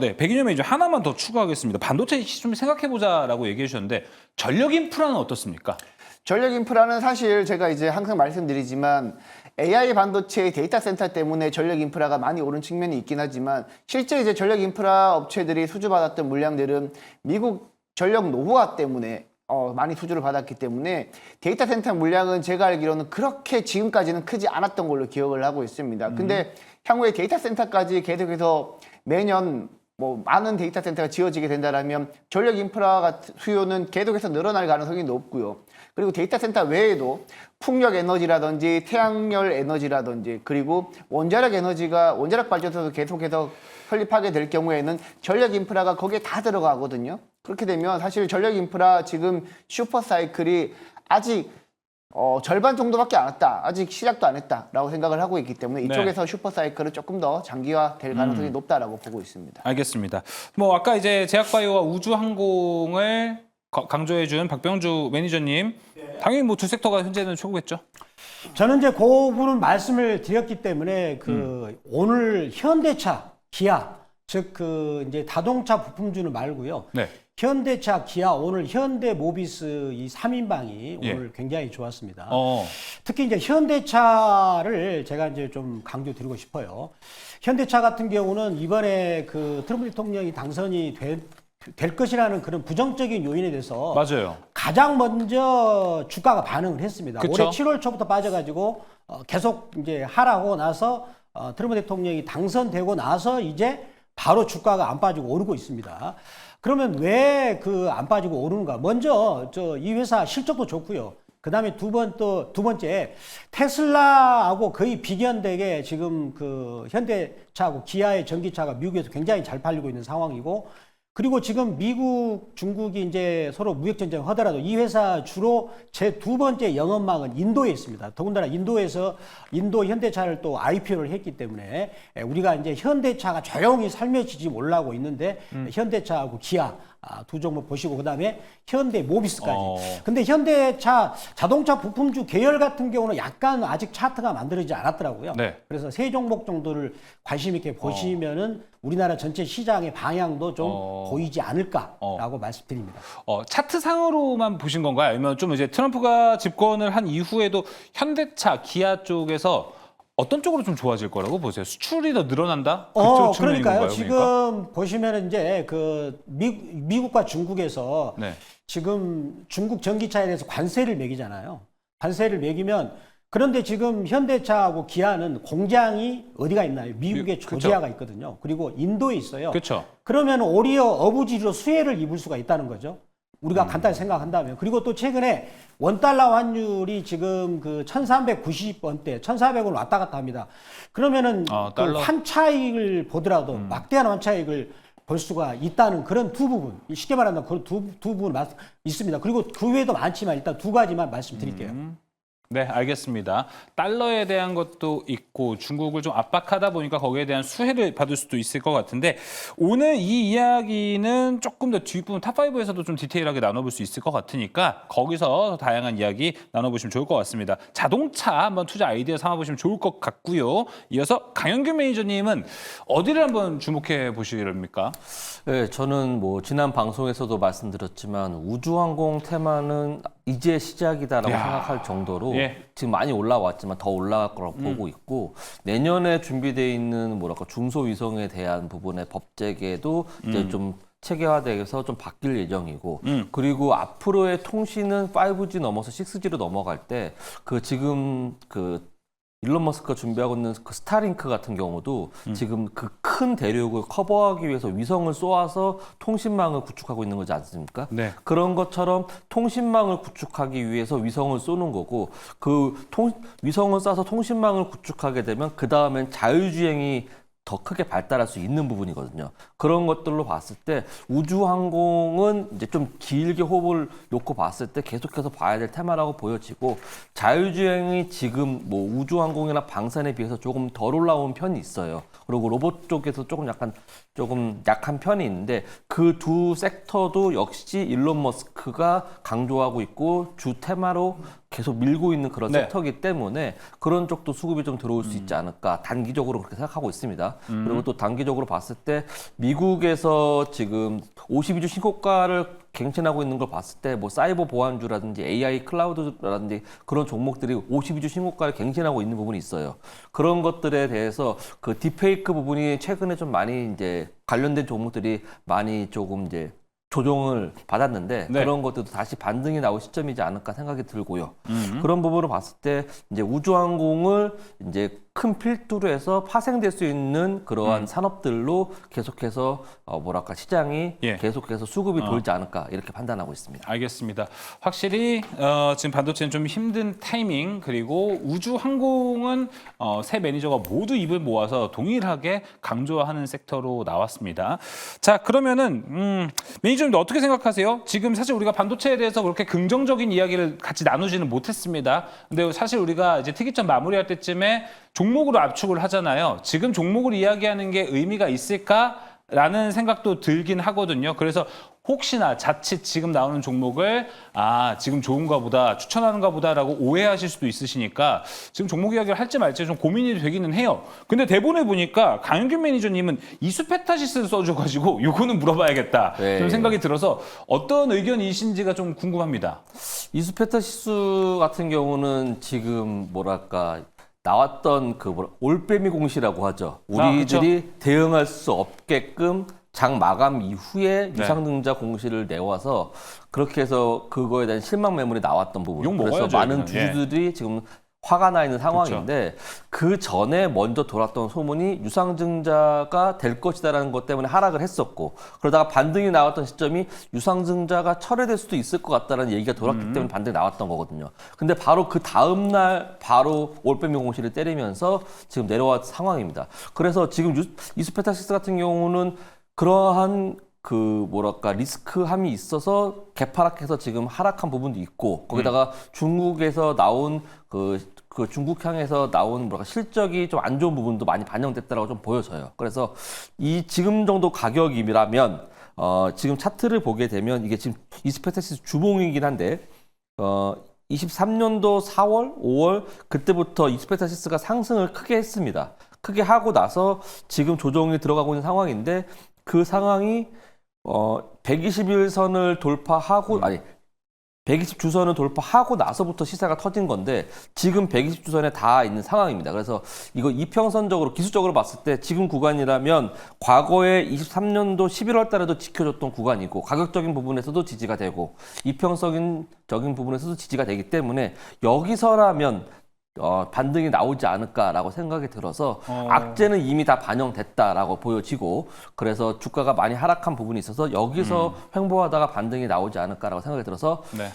네. 백인영 매니저 하나만 더 추가하겠습니다. 반도체 좀 생각해보자라고 얘기해 주셨는데 전력 인프라는 어떻습니까? 전력 인프라는 사실 제가 이제 항상 말씀드리지만 AI 반도체의 데이터 센터 때문에 전력 인프라가 많이 오른 측면이 있긴 하지만 실제 이제 전력 인프라 업체들이 수주받았던 물량들은 미국 전력 노후화 때문에 많이 수주를 받았기 때문에 데이터 센터 물량은 제가 알기로는 그렇게 지금까지는 크지 않았던 걸로 기억을 하고 있습니다. 근데 향후에 데이터 센터까지 계속해서 매년 뭐 많은 데이터 센터가 지어지게 된다면 전력 인프라 수요는 계속해서 늘어날 가능성이 높고요. 그리고 데이터 센터 외에도 풍력 에너지라든지 태양열 에너지라든지 그리고 원자력 발전소도 계속해서 설립하게 될 경우에는 전력 인프라가 거기에 다 들어가거든요. 그렇게 되면 사실 전력 인프라 지금 슈퍼 사이클이 아직 절반 정도밖에 안 왔다. 아직 시작도 안 했다라고 생각을 하고 있기 때문에 이쪽에서 슈퍼 사이클은 조금 더 장기화될 가능성이 높다라고 보고 있습니다. 알겠습니다. 뭐 아까 이제 제약바이오와 우주항공을 강조해준 박병주 매니저님, 당연히 뭐 두 섹터가 현재는 최고겠죠? 저는 이제 그 부분 말씀을 드렸기 때문에 오늘 현대차, 기아, 즉 이제 자동차 부품주는 말고요. 네. 현대차, 기아, 오늘 현대모비스 이 3인방이 오늘 굉장히 좋았습니다. 특히 이제 현대차를 제가 이제 좀 강조드리고 싶어요. 현대차 같은 경우는 이번에 트럼프 대통령이 당선이 될 것이라는 그런 부정적인 요인에 대해서 맞아요. 가장 먼저 주가가 반응을 했습니다. 그쵸? 올해 7월 초부터 빠져가지고 계속 이제 하라고 나서 트럼프 대통령이 당선되고 나서 이제 바로 주가가 안 빠지고 오르고 있습니다. 그러면 왜 안 빠지고 오르는가? 먼저 이 회사 실적도 좋고요. 그다음에 두 번째 테슬라하고 거의 비견되게 지금 현대차하고 기아의 전기차가 미국에서 굉장히 잘 팔리고 있는 상황이고, 그리고 지금 미국, 중국이 이제 서로 무역 전쟁을 하더라도 이 회사 주로 제 두 번째 영업망은 인도에 있습니다. 더군다나 인도 현대차를 또 IPO를 했기 때문에 우리가 이제 현대차가 조용히 살며시 지금 올라오고 있는데 현대차하고 기아 두 종목 보시고 그다음에 현대모비스까지. 근데 현대차 자동차 부품주 계열 같은 경우는 약간 아직 차트가 만들어지지 않았더라고요. 네. 그래서 세 종목 정도를 관심 있게 보시면은 우리나라 전체 시장의 방향도 좀 보이지 않을까라고 말씀드립니다. 차트상으로만 보신 건가요? 아니면 좀 이제 트럼프가 집권을 한 이후에도 현대차, 기아 쪽에서 어떤 쪽으로 좀 좋아질 거라고 보세요? 수출이 더 늘어난다? 그쪽 측면인 그러니까요. 건가요? 지금 보시면은 이제 미국과 중국에서 네. 지금 중국 전기차에 대해서 관세를 매기잖아요. 관세를 매기면, 그런데 지금 현대차하고 기아는 공장이 어디가 있나요? 미국에 조지아가 있거든요. 그리고 인도에 있어요. 그렇죠. 그러면 오히려 어부지리로 수혜를 입을 수가 있다는 거죠. 우리가 간단히 생각한다면. 그리고 또 최근에 원달러 환율이 지금 1390원대, 1400원 왔다 갔다 합니다. 그러면은 환 차익을 보더라도 막대한 환 차익을 볼 수가 있다는 그런 두 부분, 쉽게 말하면 그런 두 부분 있습니다. 그리고 그 외에도 많지만 일단 두 가지만 말씀드릴게요. 네, 알겠습니다. 달러에 대한 것도 있고 중국을 좀 압박하다 보니까 거기에 대한 수혜를 받을 수도 있을 것 같은데, 오늘 이 이야기는 조금 더 뒷부분 탑5에서도 좀 디테일하게 나눠볼 수 있을 것 같으니까 거기서 더 다양한 이야기 나눠보시면 좋을 것 같습니다. 자동차 한번 투자 아이디어 삼아보시면 좋을 것 같고요. 이어서 강영균 매니저님은 어디를 한번 주목해 보시렵니까? 네, 저는 뭐 지난 방송에서도 말씀드렸지만 우주항공 테마는 이제 시작이다라고 생각할 정도로 지금 많이 올라왔지만 더 올라갈 거라고 보고 있고, 내년에 준비되어 있는 중소위성에 대한 부분의 법제계도 이제 좀 체계화돼서 좀 바뀔 예정이고, 그리고 앞으로의 통신은 5G 넘어서 6G로 넘어갈 때 지금 일론 머스크가 준비하고 있는 스타링크 같은 경우도 지금 큰 대륙을 커버하기 위해서 위성을 쏘아서 통신망을 구축하고 있는 거지 않습니까? 네. 그런 것처럼 통신망을 구축하기 위해서 위성을 쏘는 거고, 위성을 쏴서 통신망을 구축하게 되면 그 다음엔 자율주행이 더 크게 발달할 수 있는 부분이거든요. 그런 것들로 봤을 때 우주항공은 이제 좀 길게 호흡을 놓고 봤을 때 계속해서 봐야 될 테마라고 보여지고, 자율주행이 지금 뭐 우주항공이나 방산에 비해서 조금 덜 올라온 편이 있어요. 그리고 로봇 쪽에서 조금 약한 편이 있는데, 그 두 섹터도 역시 일론 머스크가 강조하고 있고 주 테마로 계속 밀고 있는 그런 네. 섹터이기 때문에 그런 쪽도 수급이 좀 들어올 수 있지 않을까 단기적으로 그렇게 생각하고 있습니다. 그리고 또 단기적으로 봤을 때 미국에서 지금 52주 신고가를 갱신하고 있는 걸 봤을 때 뭐 사이버 보안주라든지 AI 클라우드라든지 그런 종목들이 52주 신고가를 갱신하고 있는 부분이 있어요. 그런 것들에 대해서 그 딥페이크 부분이 최근에 좀 많이 이제 관련된 종목들이 많이 조금 이제 조정을 받았는데 네. 그런 것들도 다시 반등이 나올 시점이지 않을까 생각이 들고요. 그런 부분을 봤을 때 이제 우주항공을 이제 큰 필두로 해서 파생될 수 있는 그러한 산업들로 계속해서 뭐랄까 시장이 예. 계속해서 수급이 돌지 않을까 이렇게 판단하고 있습니다. 알겠습니다. 확실히 지금 반도체는 좀 힘든 타이밍 그리고 우주항공은 새 매니저가 모두 입을 모아서 동일하게 강조하는 섹터로 나왔습니다. 자 그러면은 매니저님도 어떻게 생각하세요? 지금 사실 우리가 반도체에 대해서 그렇게 긍정적인 이야기를 같이 나누지는 못했습니다. 근데 사실 우리가 이제 특이점 마무리할 때쯤에 종목으로 압축을 하잖아요. 지금 종목을 이야기하는 게 의미가 있을까라는 생각도 들긴 하거든요. 그래서 혹시나 자칫 지금 나오는 종목을 지금 좋은가 보다 추천하는가 보다라고 오해하실 수도 있으시니까 지금 종목 이야기를 할지 말지 좀 고민이 되기는 해요. 근데 대본에 보니까 강윤균 매니저님은 이수페타시스를 써줘가지고 요거는 물어봐야겠다 네. 좀 생각이 들어서 어떤 의견이신지가 좀 궁금합니다. 이수페타시스 같은 경우는 지금 뭐랄까 나왔던 올빼미 공시라고 하죠. 우리들이 대응할 수 없게끔 장 마감 이후에 네. 유상증자 공시를 내와서 그렇게 해서 그거에 대한 실망 매물이 나왔던 부분. 욕 그래서 먹어야죠, 많은 이거는. 예. 주주들이 지금 화가 나 있는 상황인데 그 전에 먼저 돌았던 소문이 유상증자가 될 것이다라는 것 때문에 하락을 했었고 그러다가 반등이 나왔던 시점이 유상증자가 철회될 수도 있을 것 같다는 얘기가 돌았기 때문에 반등이 나왔던 거거든요. 근데 바로 그 다음 날 바로 올빼미 공시를 때리면서 지금 내려왔 상황입니다. 그래서 지금 이수페타시스 같은 경우는 그러한 리스크함이 있어서 개파락해서 지금 하락한 부분도 있고 거기다가 중국에서 나온 그 중국향에서 나온 실적이 좀 안 좋은 부분도 많이 반영됐다라고 좀 보여져요. 그래서 이 지금 정도 가격이라면 지금 차트를 보게 되면 이게 지금 이스페타시스 주봉이긴 한데 23년도 4월, 5월 그때부터 이스페타시스가 상승을 크게 했습니다. 크게 하고 나서 지금 조정이 들어가고 있는 상황인데 그 상황이 120일선을 돌파하고 120주선을 돌파하고 나서부터 시세가 터진 건데 지금 120주선에 다 있는 상황입니다. 그래서 이거 이평선적으로 기술적으로 봤을 때 지금 구간이라면 과거에 23년도 11월 달에도 지켜줬던 구간이고 가격적인 부분에서도 지지가 되고 이평적인 부분에서도 지지가 되기 때문에 여기서라면 반등이 나오지 않을까라고 생각이 들어서 악재는 이미 다 반영됐다라고 보여지고 그래서 주가가 많이 하락한 부분이 있어서 여기서 횡보하다가 반등이 나오지 않을까라고 생각이 들어서 네.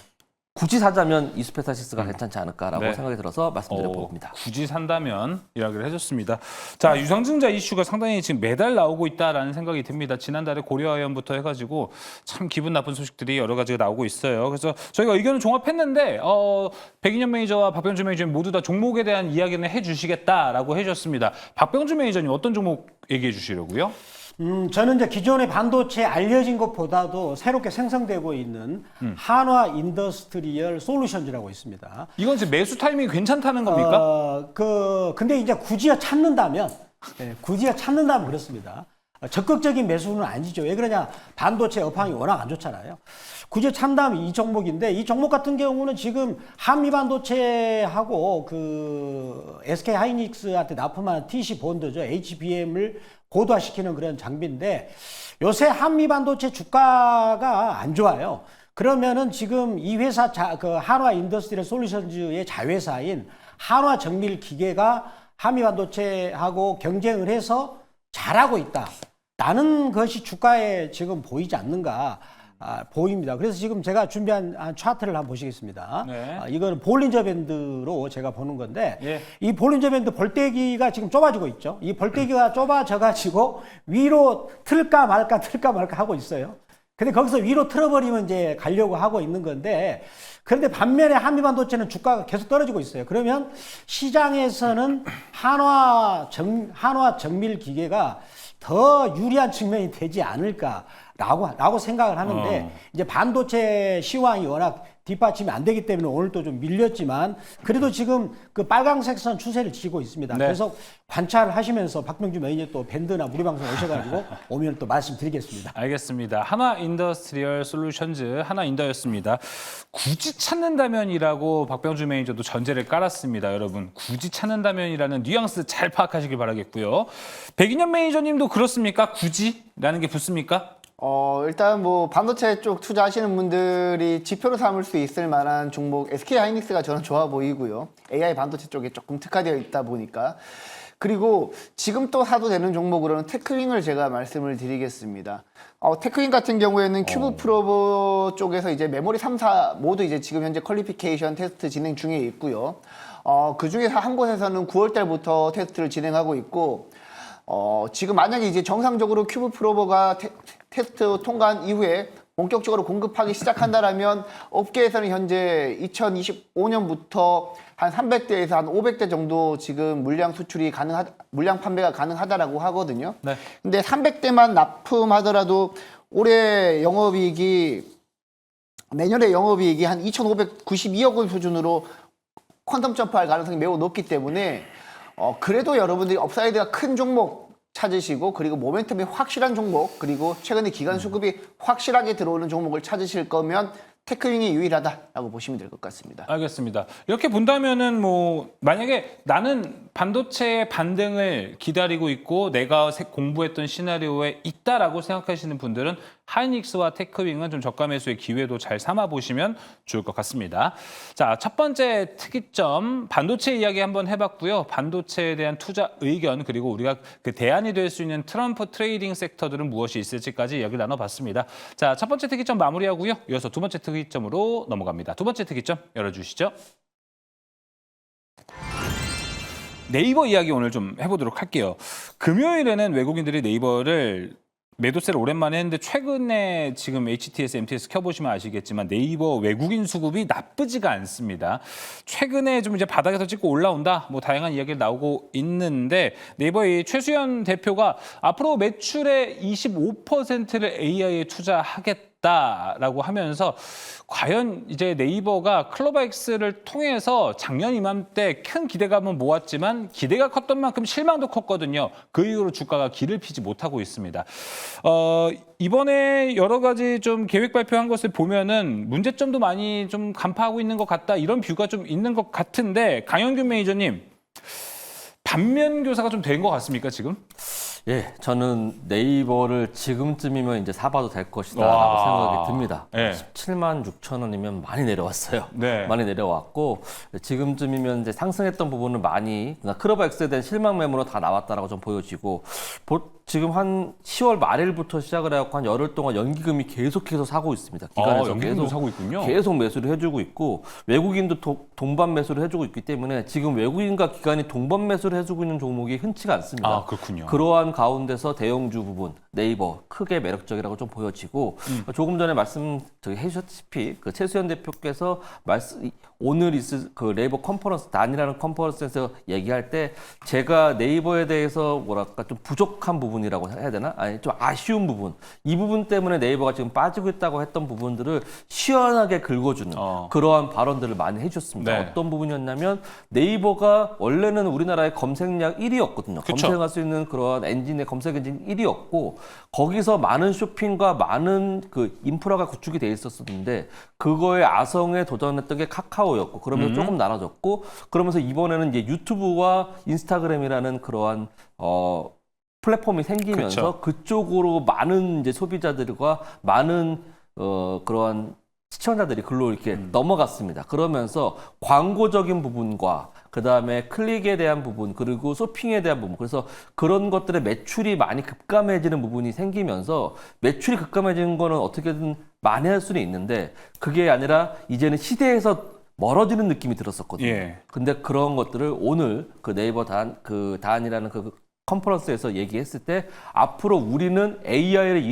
굳이 사자면 이수페타시스가 괜찮지 않을까라고 네. 생각이 들어서 말씀드려 봅니다. 굳이 산다면 이야기를 해줬습니다. 자 유상증자 이슈가 상당히 지금 매달 나오고 있다라는 생각이 듭니다. 지난달에 고려아연부터 해가지고 참 기분 나쁜 소식들이 여러 가지가 나오고 있어요. 그래서 저희가 의견을 종합했는데 백인현 매니저와 박병주 매니저님 모두 다 종목에 대한 이야기는 해주시겠다라고 해주셨습니다. 박병주 매니저님 어떤 종목 얘기해 주시려고요? 저는 이제 기존의 반도체 알려진 것보다도 새롭게 생성되고 있는 한화 인더스트리얼 솔루션즈라고 있습니다. 이건 지금 매수 타이밍이 괜찮다는 겁니까? 근데 이제 굳이야 찾는다면 그렇습니다. 적극적인 매수는 아니죠. 왜 그러냐? 반도체 업황이 워낙 안 좋잖아요. 굳이 참다면 이 종목인데 이 종목 같은 경우는 지금 한미 반도체하고 SK 하이닉스한테 납품한 TC 본드죠. HBM을 고도화시키는 그런 장비인데 요새 한미 반도체 주가가 안 좋아요. 그러면은 지금 이 회사 한화 인더스트리얼 솔루션즈의 자회사인 한화 정밀 기계가 한미 반도체하고 경쟁을 해서 잘하고 있다라는 것이 주가에 지금 보이지 않는가 보입니다. 그래서 지금 제가 준비한 차트를 한번 보시겠습니다. 네. 이거는 볼린저 밴드로 제가 보는 건데 예. 이 볼린저 밴드 벌떼기가 지금 좁아지고 있죠. 이 벌떼기가 좁아져 가지고 위로 틀까 말까 하고 있어요. 근데 거기서 위로 틀어버리면 이제 가려고 하고 있는 건데 그런데 반면에 한미반도체는 주가가 계속 떨어지고 있어요. 그러면 시장에서는 한화 정밀 기계가 더 유리한 측면이 되지 않을까 라고 생각을 하는데 이제 반도체 시황이 워낙 뒷받침이 안 되기 때문에 오늘 또 좀 밀렸지만 그래도 지금 그 빨강색 선 추세를 지고 있습니다. 네. 그래서 관찰을 하시면서 박명주 매니저 또 밴드나 무료방송 오셔가지고 오면 또 말씀드리겠습니다. 알겠습니다. 하나 인더스트리얼 솔루션즈 하나인더였습니다. 굳이 찾는다면이라고 박병주 매니저도 전제를 깔았습니다. 여러분 굳이 찾는다면이라는 뉘앙스 잘 파악하시길 바라겠고요. 백인현 매니저님도 그렇습니까? 굳이라는 게 붙습니까? 일단 뭐 반도체 쪽 투자하시는 분들이 지표로 삼을 수 있을 만한 종목 SK 하이닉스가 저는 좋아 보이고요. AI 반도체 쪽에 조금 특화되어 있다 보니까. 그리고 지금 또 사도 되는 종목으로는 테크윙을 제가 말씀을 드리겠습니다. 테크윙 같은 경우에는 큐브 프로버 쪽에서 이제 메모리 3사 모두 이제 지금 현재 퀄리피케이션 테스트 진행 중에 있고요. 그 중에서 한 곳에서는 9월 달부터 테스트를 진행하고 있고, 지금 만약에 이제 정상적으로 큐브 프로버가 테스트 통과한 이후에 본격적으로 공급하기 시작한다라면 업계에서는 현재 2025년부터 한 300대에서 한 500대 정도 지금 물량 판매가 가능하다라고 하거든요. 네. 근데 300대만 납품하더라도 올해 내년에 영업이익이 한 2,592억 원 수준으로 퀀텀 점프할 가능성이 매우 높기 때문에 그래도 여러분들이 업사이드가 큰 종목 찾으시고 그리고 모멘텀이 확실한 종목 그리고 최근에 기간 수급이 확실하게 들어오는 종목을 찾으실 거면 테크윙이 유일하다라고 보시면 될 것 같습니다. 알겠습니다. 이렇게 본다면은 뭐 만약에 나는 반도체의 반등을 기다리고 있고 내가 공부했던 시나리오에 있다라고 생각하시는 분들은 하이닉스와 테크윙은 좀 저가 매수의 기회도 잘 삼아 보시면 좋을 것 같습니다. 자, 첫 번째 특이점 반도체 이야기 한번 해봤고요. 반도체에 대한 투자 의견 그리고 우리가 그 대안이 될 수 있는 트럼프 트레이딩 섹터들은 무엇이 있을지까지 이야기를 나눠봤습니다. 자, 첫 번째 특이점 마무리하고요. 이어서 두 번째 특이점으로 넘어갑니다. 두 번째 특이점 열어주시죠. 네이버 이야기 오늘 좀 해보도록 할게요. 금요일에는 외국인들이 네이버를 매도세를 오랜만에 했는데 최근에 지금 HTS, MTS 켜보시면 아시겠지만 네이버 외국인 수급이 나쁘지가 않습니다. 최근에 좀 이제 바닥에서 찍고 올라온다. 뭐 다양한 이야기가 나오고 있는데 네이버의 최수연 대표가 앞으로 매출의 25%를 AI에 투자하겠다라고 하면서 과연 이제 네이버가 클로바엑스를 통해서 작년 이맘때 큰 기대감은 모았지만 기대가 컸던 만큼 실망도 컸거든요. 그 이후로 주가가 길을 피지 못하고 있습니다. 이번에 여러 가지 좀 계획 발표한 것을 보면은 문제점도 많이 좀 간파하고 있는 것 같다. 이런 뷰가 좀 있는 것 같은데 강영균 매니저님 반면 교사가 좀 된 것 같습니까 지금? 예, 저는 네이버를 지금쯤이면 이제 사봐도 될 것이다라고 와. 생각이 듭니다. 네. 17만 6천 원이면 많이 내려왔어요. 네. 많이 내려왔고 지금쯤이면 이제 상승했던 부분은 많이 그러니까 클로바엑스에 대한 실망 매물로 다 나왔다라고 좀 보여지고 지금 한 10월 말일부터 시작을 해갖고 한 열흘 동안 연기금이 계속해서 사고 있습니다. 기관에서 연기금도 사고 있군요. 계속 매수를 해주고 있고 외국인도 동반 매수를 해주고 있기 때문에 지금 외국인과 기관이 동반 매수를 해주고 있는 종목이 흔치가 않습니다. 아, 그렇군요. 그러한 가운데서 대형주 부분 네이버 크게 매력적이라고 좀 보여지고 조금 전에 말씀 해주셨다시피 그 최수연 대표께서 오늘 있을 그 네이버 컨퍼런스 단이라는 컨퍼런스에서 얘기할 때 제가 네이버에 대해서 뭐랄까 좀 부족한 부분이라고 해야 되나? 아니 좀 아쉬운 부분 이 부분 때문에 네이버가 지금 빠지고 있다고 했던 부분들을 시원하게 긁어주는 그러한 발언들을 많이 해주셨습니다. 네. 어떤 부분이었냐면 네이버가 원래는 우리나라의 검색량 1위였거든요. 그쵸. 검색할 수 있는 그러한 엔진의 검색 엔진 1위였고 거기서 많은 쇼핑과 많은 그 인프라가 구축이 돼 있었는데 그거에 아성에 도전했던 게 카카오였고 그러면서 조금 나눠졌고 그러면서 이번에는 이제 유튜브와 인스타그램이라는 그러한 플랫폼이 생기면서 그쪽으로 많은 이제 소비자들과 많은 그러한 시청자들이 글로 이렇게 넘어갔습니다. 그러면서 광고적인 부분과 그 다음에 클릭에 대한 부분 그리고 쇼핑에 대한 부분 그래서 그런 것들의 매출이 많이 급감해지는 부분이 생기면서 매출이 급감해지는 거는 어떻게든 만회할 수는 있는데 그게 아니라 이제는 시대에서 멀어지는 느낌이 들었었거든요. 예. 근데 그런 것들을 오늘 그 네이버 다안이라는 그 컨퍼런스에서 얘기했을 때 앞으로 우리는 AI를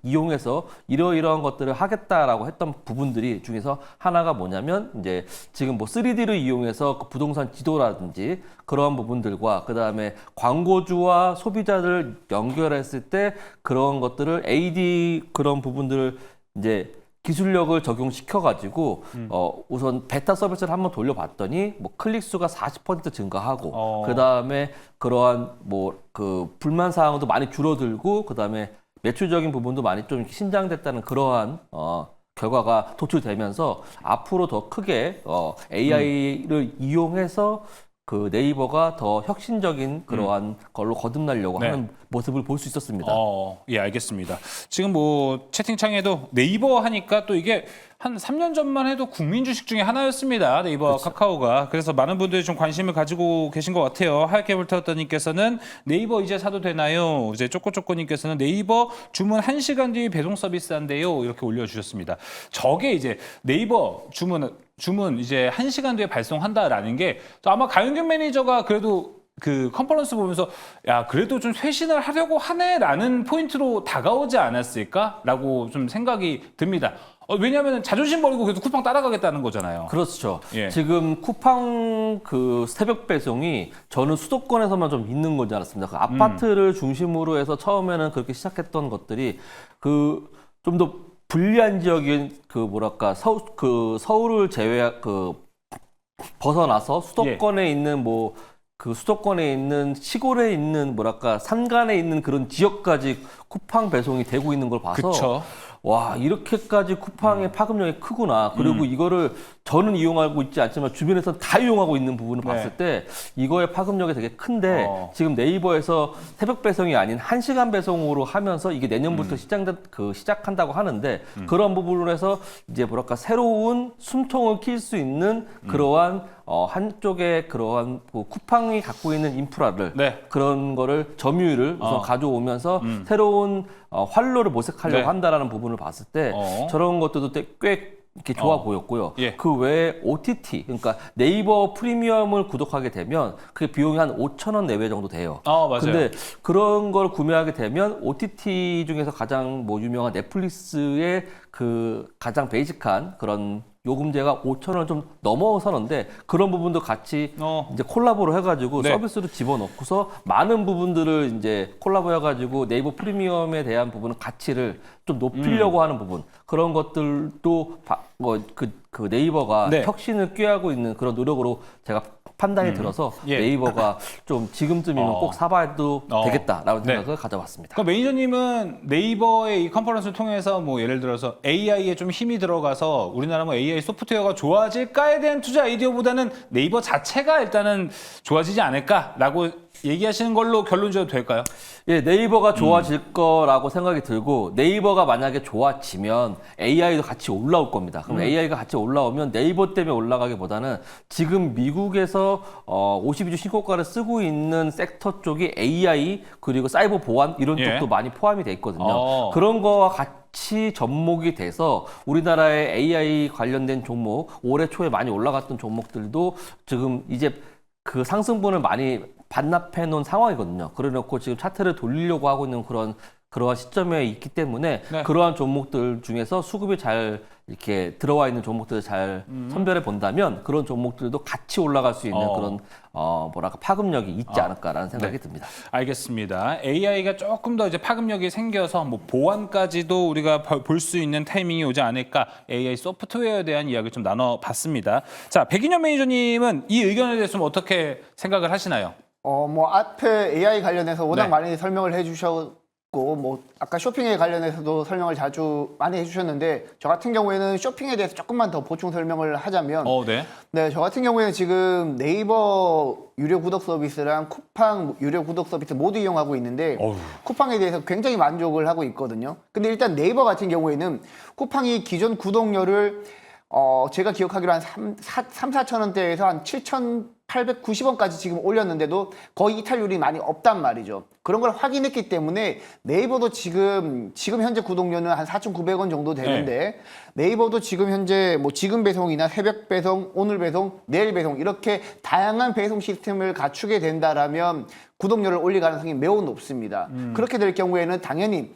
이용해서 이러이러한 것들을 하겠다라고 했던 부분들이 중에서 하나가 뭐냐면 이제 지금 뭐 3D를 이용해서 그 부동산 지도라든지 그러한 부분들과 그다음에 광고주와 소비자를 연결했을 때 그런 것들을 AD 그런 부분들을 이제 기술력을 적용시켜가지고 우선 베타 서비스를 한번 돌려봤더니 뭐 클릭 수가 40% 증가하고 그 다음에 그러한 뭐 그 불만 사항도 많이 줄어들고 그 다음에 매출적인 부분도 많이 좀 신장됐다는 그러한 결과가 도출되면서 앞으로 더 크게 AI를 이용해서 그 네이버가 더 혁신적인 그러한 걸로 거듭나려고 네. 하는 모습을 볼 수 있었습니다. 예, 알겠습니다. 지금 뭐 채팅창에도 네이버 하니까 또 이게 한 3년 전만 해도 국민 주식 중에 하나였습니다. 네이버와 카카오가. 그래서 많은 분들이 좀 관심을 가지고 계신 것 같아요. 하얗게 불태웠더님께서는 네이버 이제 사도 되나요? 이제 쪼꼬쪼꼬님께서는 네이버 주문 1시간 뒤 배송 서비스 한대요. 이렇게 올려주셨습니다. 저게 이제 네이버 주문 이제 1시간 뒤에 발송한다라는 게 또 아마 가윤균 매니저가 그래도 그 컨퍼런스 보면서 야 그래도 좀 쇄신을 하려고 하네라는 포인트로 다가오지 않았을까라고 좀 생각이 듭니다. 왜냐하면 자존심 버리고 그래도 쿠팡 따라가겠다는 거잖아요. 그렇죠. 예. 지금 쿠팡 그 새벽 배송이 저는 수도권에서만 좀 있는 건지 알았습니다. 그 아파트를 중심으로 해서 처음에는 그렇게 시작했던 것들이 그 좀 더 불리한 지역인 그 뭐랄까 서울을 벗어나서 수도권에 있는 뭐 그 수도권에 있는 시골에 있는 뭐랄까 산간에 있는 그런 지역까지 쿠팡 배송이 되고 있는 걸 봐서 그쵸. 와 이렇게까지 쿠팡의 파급력이 크구나. 그리고 이거를 저는 이용하고 있지 않지만 주변에서 다 이용하고 있는 부분을 네. 봤을 때 이거의 파급력이 되게 큰데 지금 네이버에서 새벽 배송이 아닌 1시간 배송으로 하면서 이게 내년부터 시작한다고 하는데 그런 부분에서 이제 뭐랄까 새로운 숨통을 킬 수 있는 그러한 한쪽에 그러한 쿠팡이 갖고 있는 인프라를 네. 그런 거를 점유율을 우선 가져오면서 새로운 활로를 모색하려고 네. 한다라는 부분을 봤을 때 저런 것들도 꽤 이렇게 좋아 보였고요. 예. 그 외에 OTT, 그러니까 네이버 프리미엄을 구독하게 되면 그게 비용이 한 5,000원 내외 정도 돼요. 맞아요. 근데 그런 걸 구매하게 되면 OTT 중에서 가장 뭐 유명한 넷플릭스의 그 가장 베이직한 그런 요금제가 5,000원 좀 넘어서는데 그런 부분도 같이 이제 콜라보를 해가지고 네. 서비스로 집어넣고서 많은 부분들을 이제 콜라보해가지고 네이버 프리미엄에 대한 부분은 가치를 좀 높이려고 하는 부분 그런 것들도 그 네이버가 네. 혁신을 꾀하고 있는 그런 노력으로 제가 판단이 들어서 예. 네이버가 좀 지금쯤이면 꼭 사봐도 되겠다라는 생각을 가져봤습니다. 그러니까 매니저님은 네이버의 이 컨퍼런스를 통해서 뭐 예를 들어서 AI에 좀 힘이 들어가서 우리나라 뭐 AI 소프트웨어가 좋아질까에 대한 투자 아이디어보다는 네이버 자체가 일단은 좋아지지 않을까라고 얘기하시는 걸로 결론 지어도 될까요? 예, 네이버가 좋아질 거라고 생각이 들고 네이버가 만약에 좋아지면 AI도 같이 올라올 겁니다. 그럼 AI가 같이 올라오면 네이버 때문에 올라가기보다는 지금 미국에서 52주 신고가를 쓰고 있는 섹터 쪽이 AI 그리고 사이버 보안 이런 예. 쪽도 많이 포함이 돼 있거든요. 그런 거와 같이 접목이 돼서 우리나라의 AI 관련된 종목 올해 초에 많이 올라갔던 종목들도 지금 이제 그 상승분을 많이 반납해 놓은 상황이거든요. 그래 놓고 지금 차트를 돌리려고 하고 있는 그러한 시점에 있기 때문에 네. 그러한 종목들 중에서 수급이 잘 이렇게 들어와 있는 종목들을 잘 선별해 본다면 그런 종목들도 같이 올라갈 수 있는 그런 뭐랄까 파급력이 있지 않을까라는 생각이 듭니다. 알겠습니다. AI가 조금 더 이제 파급력이 생겨서 뭐 보안까지도 우리가 볼 수 있는 타이밍이 오지 않을까 AI 소프트웨어에 대한 이야기를 좀 나눠봤습니다. 자, 백인현 매니저님은 이 의견에 대해서 좀 어떻게 생각을 하시나요? 뭐 앞에 AI 관련해서 워낙 네. 많이 설명을 해주셨고 뭐 아까 쇼핑에 관련해서도 설명을 많이 해주셨는데 저 같은 경우에는 쇼핑에 대해서 조금만 더 보충 설명을 하자면 네. 네, 저 같은 경우에는 지금 네이버 유료 구독 서비스랑 쿠팡 유료 구독 서비스 모두 이용하고 있는데 쿠팡에 대해서 굉장히 만족을 하고 있거든요. 근데 일단 네이버 같은 경우에는 쿠팡이 기존 구독료를 제가 기억하기로 한 3, 4천 원대에서 한 7천 890원까지 지금 올렸는데도 거의 이탈률이 많이 없단 말이죠. 그런 걸 확인했기 때문에 네이버도 지금 현재 구독료는 한 4,900원 정도 되는데 네이버도 지금 현재 뭐 지금 배송이나 새벽 배송, 오늘 배송, 내일 배송 이렇게 다양한 배송 시스템을 갖추게 된다라면 구독료를 올릴 가능성이 매우 높습니다. 그렇게 될 경우에는 당연히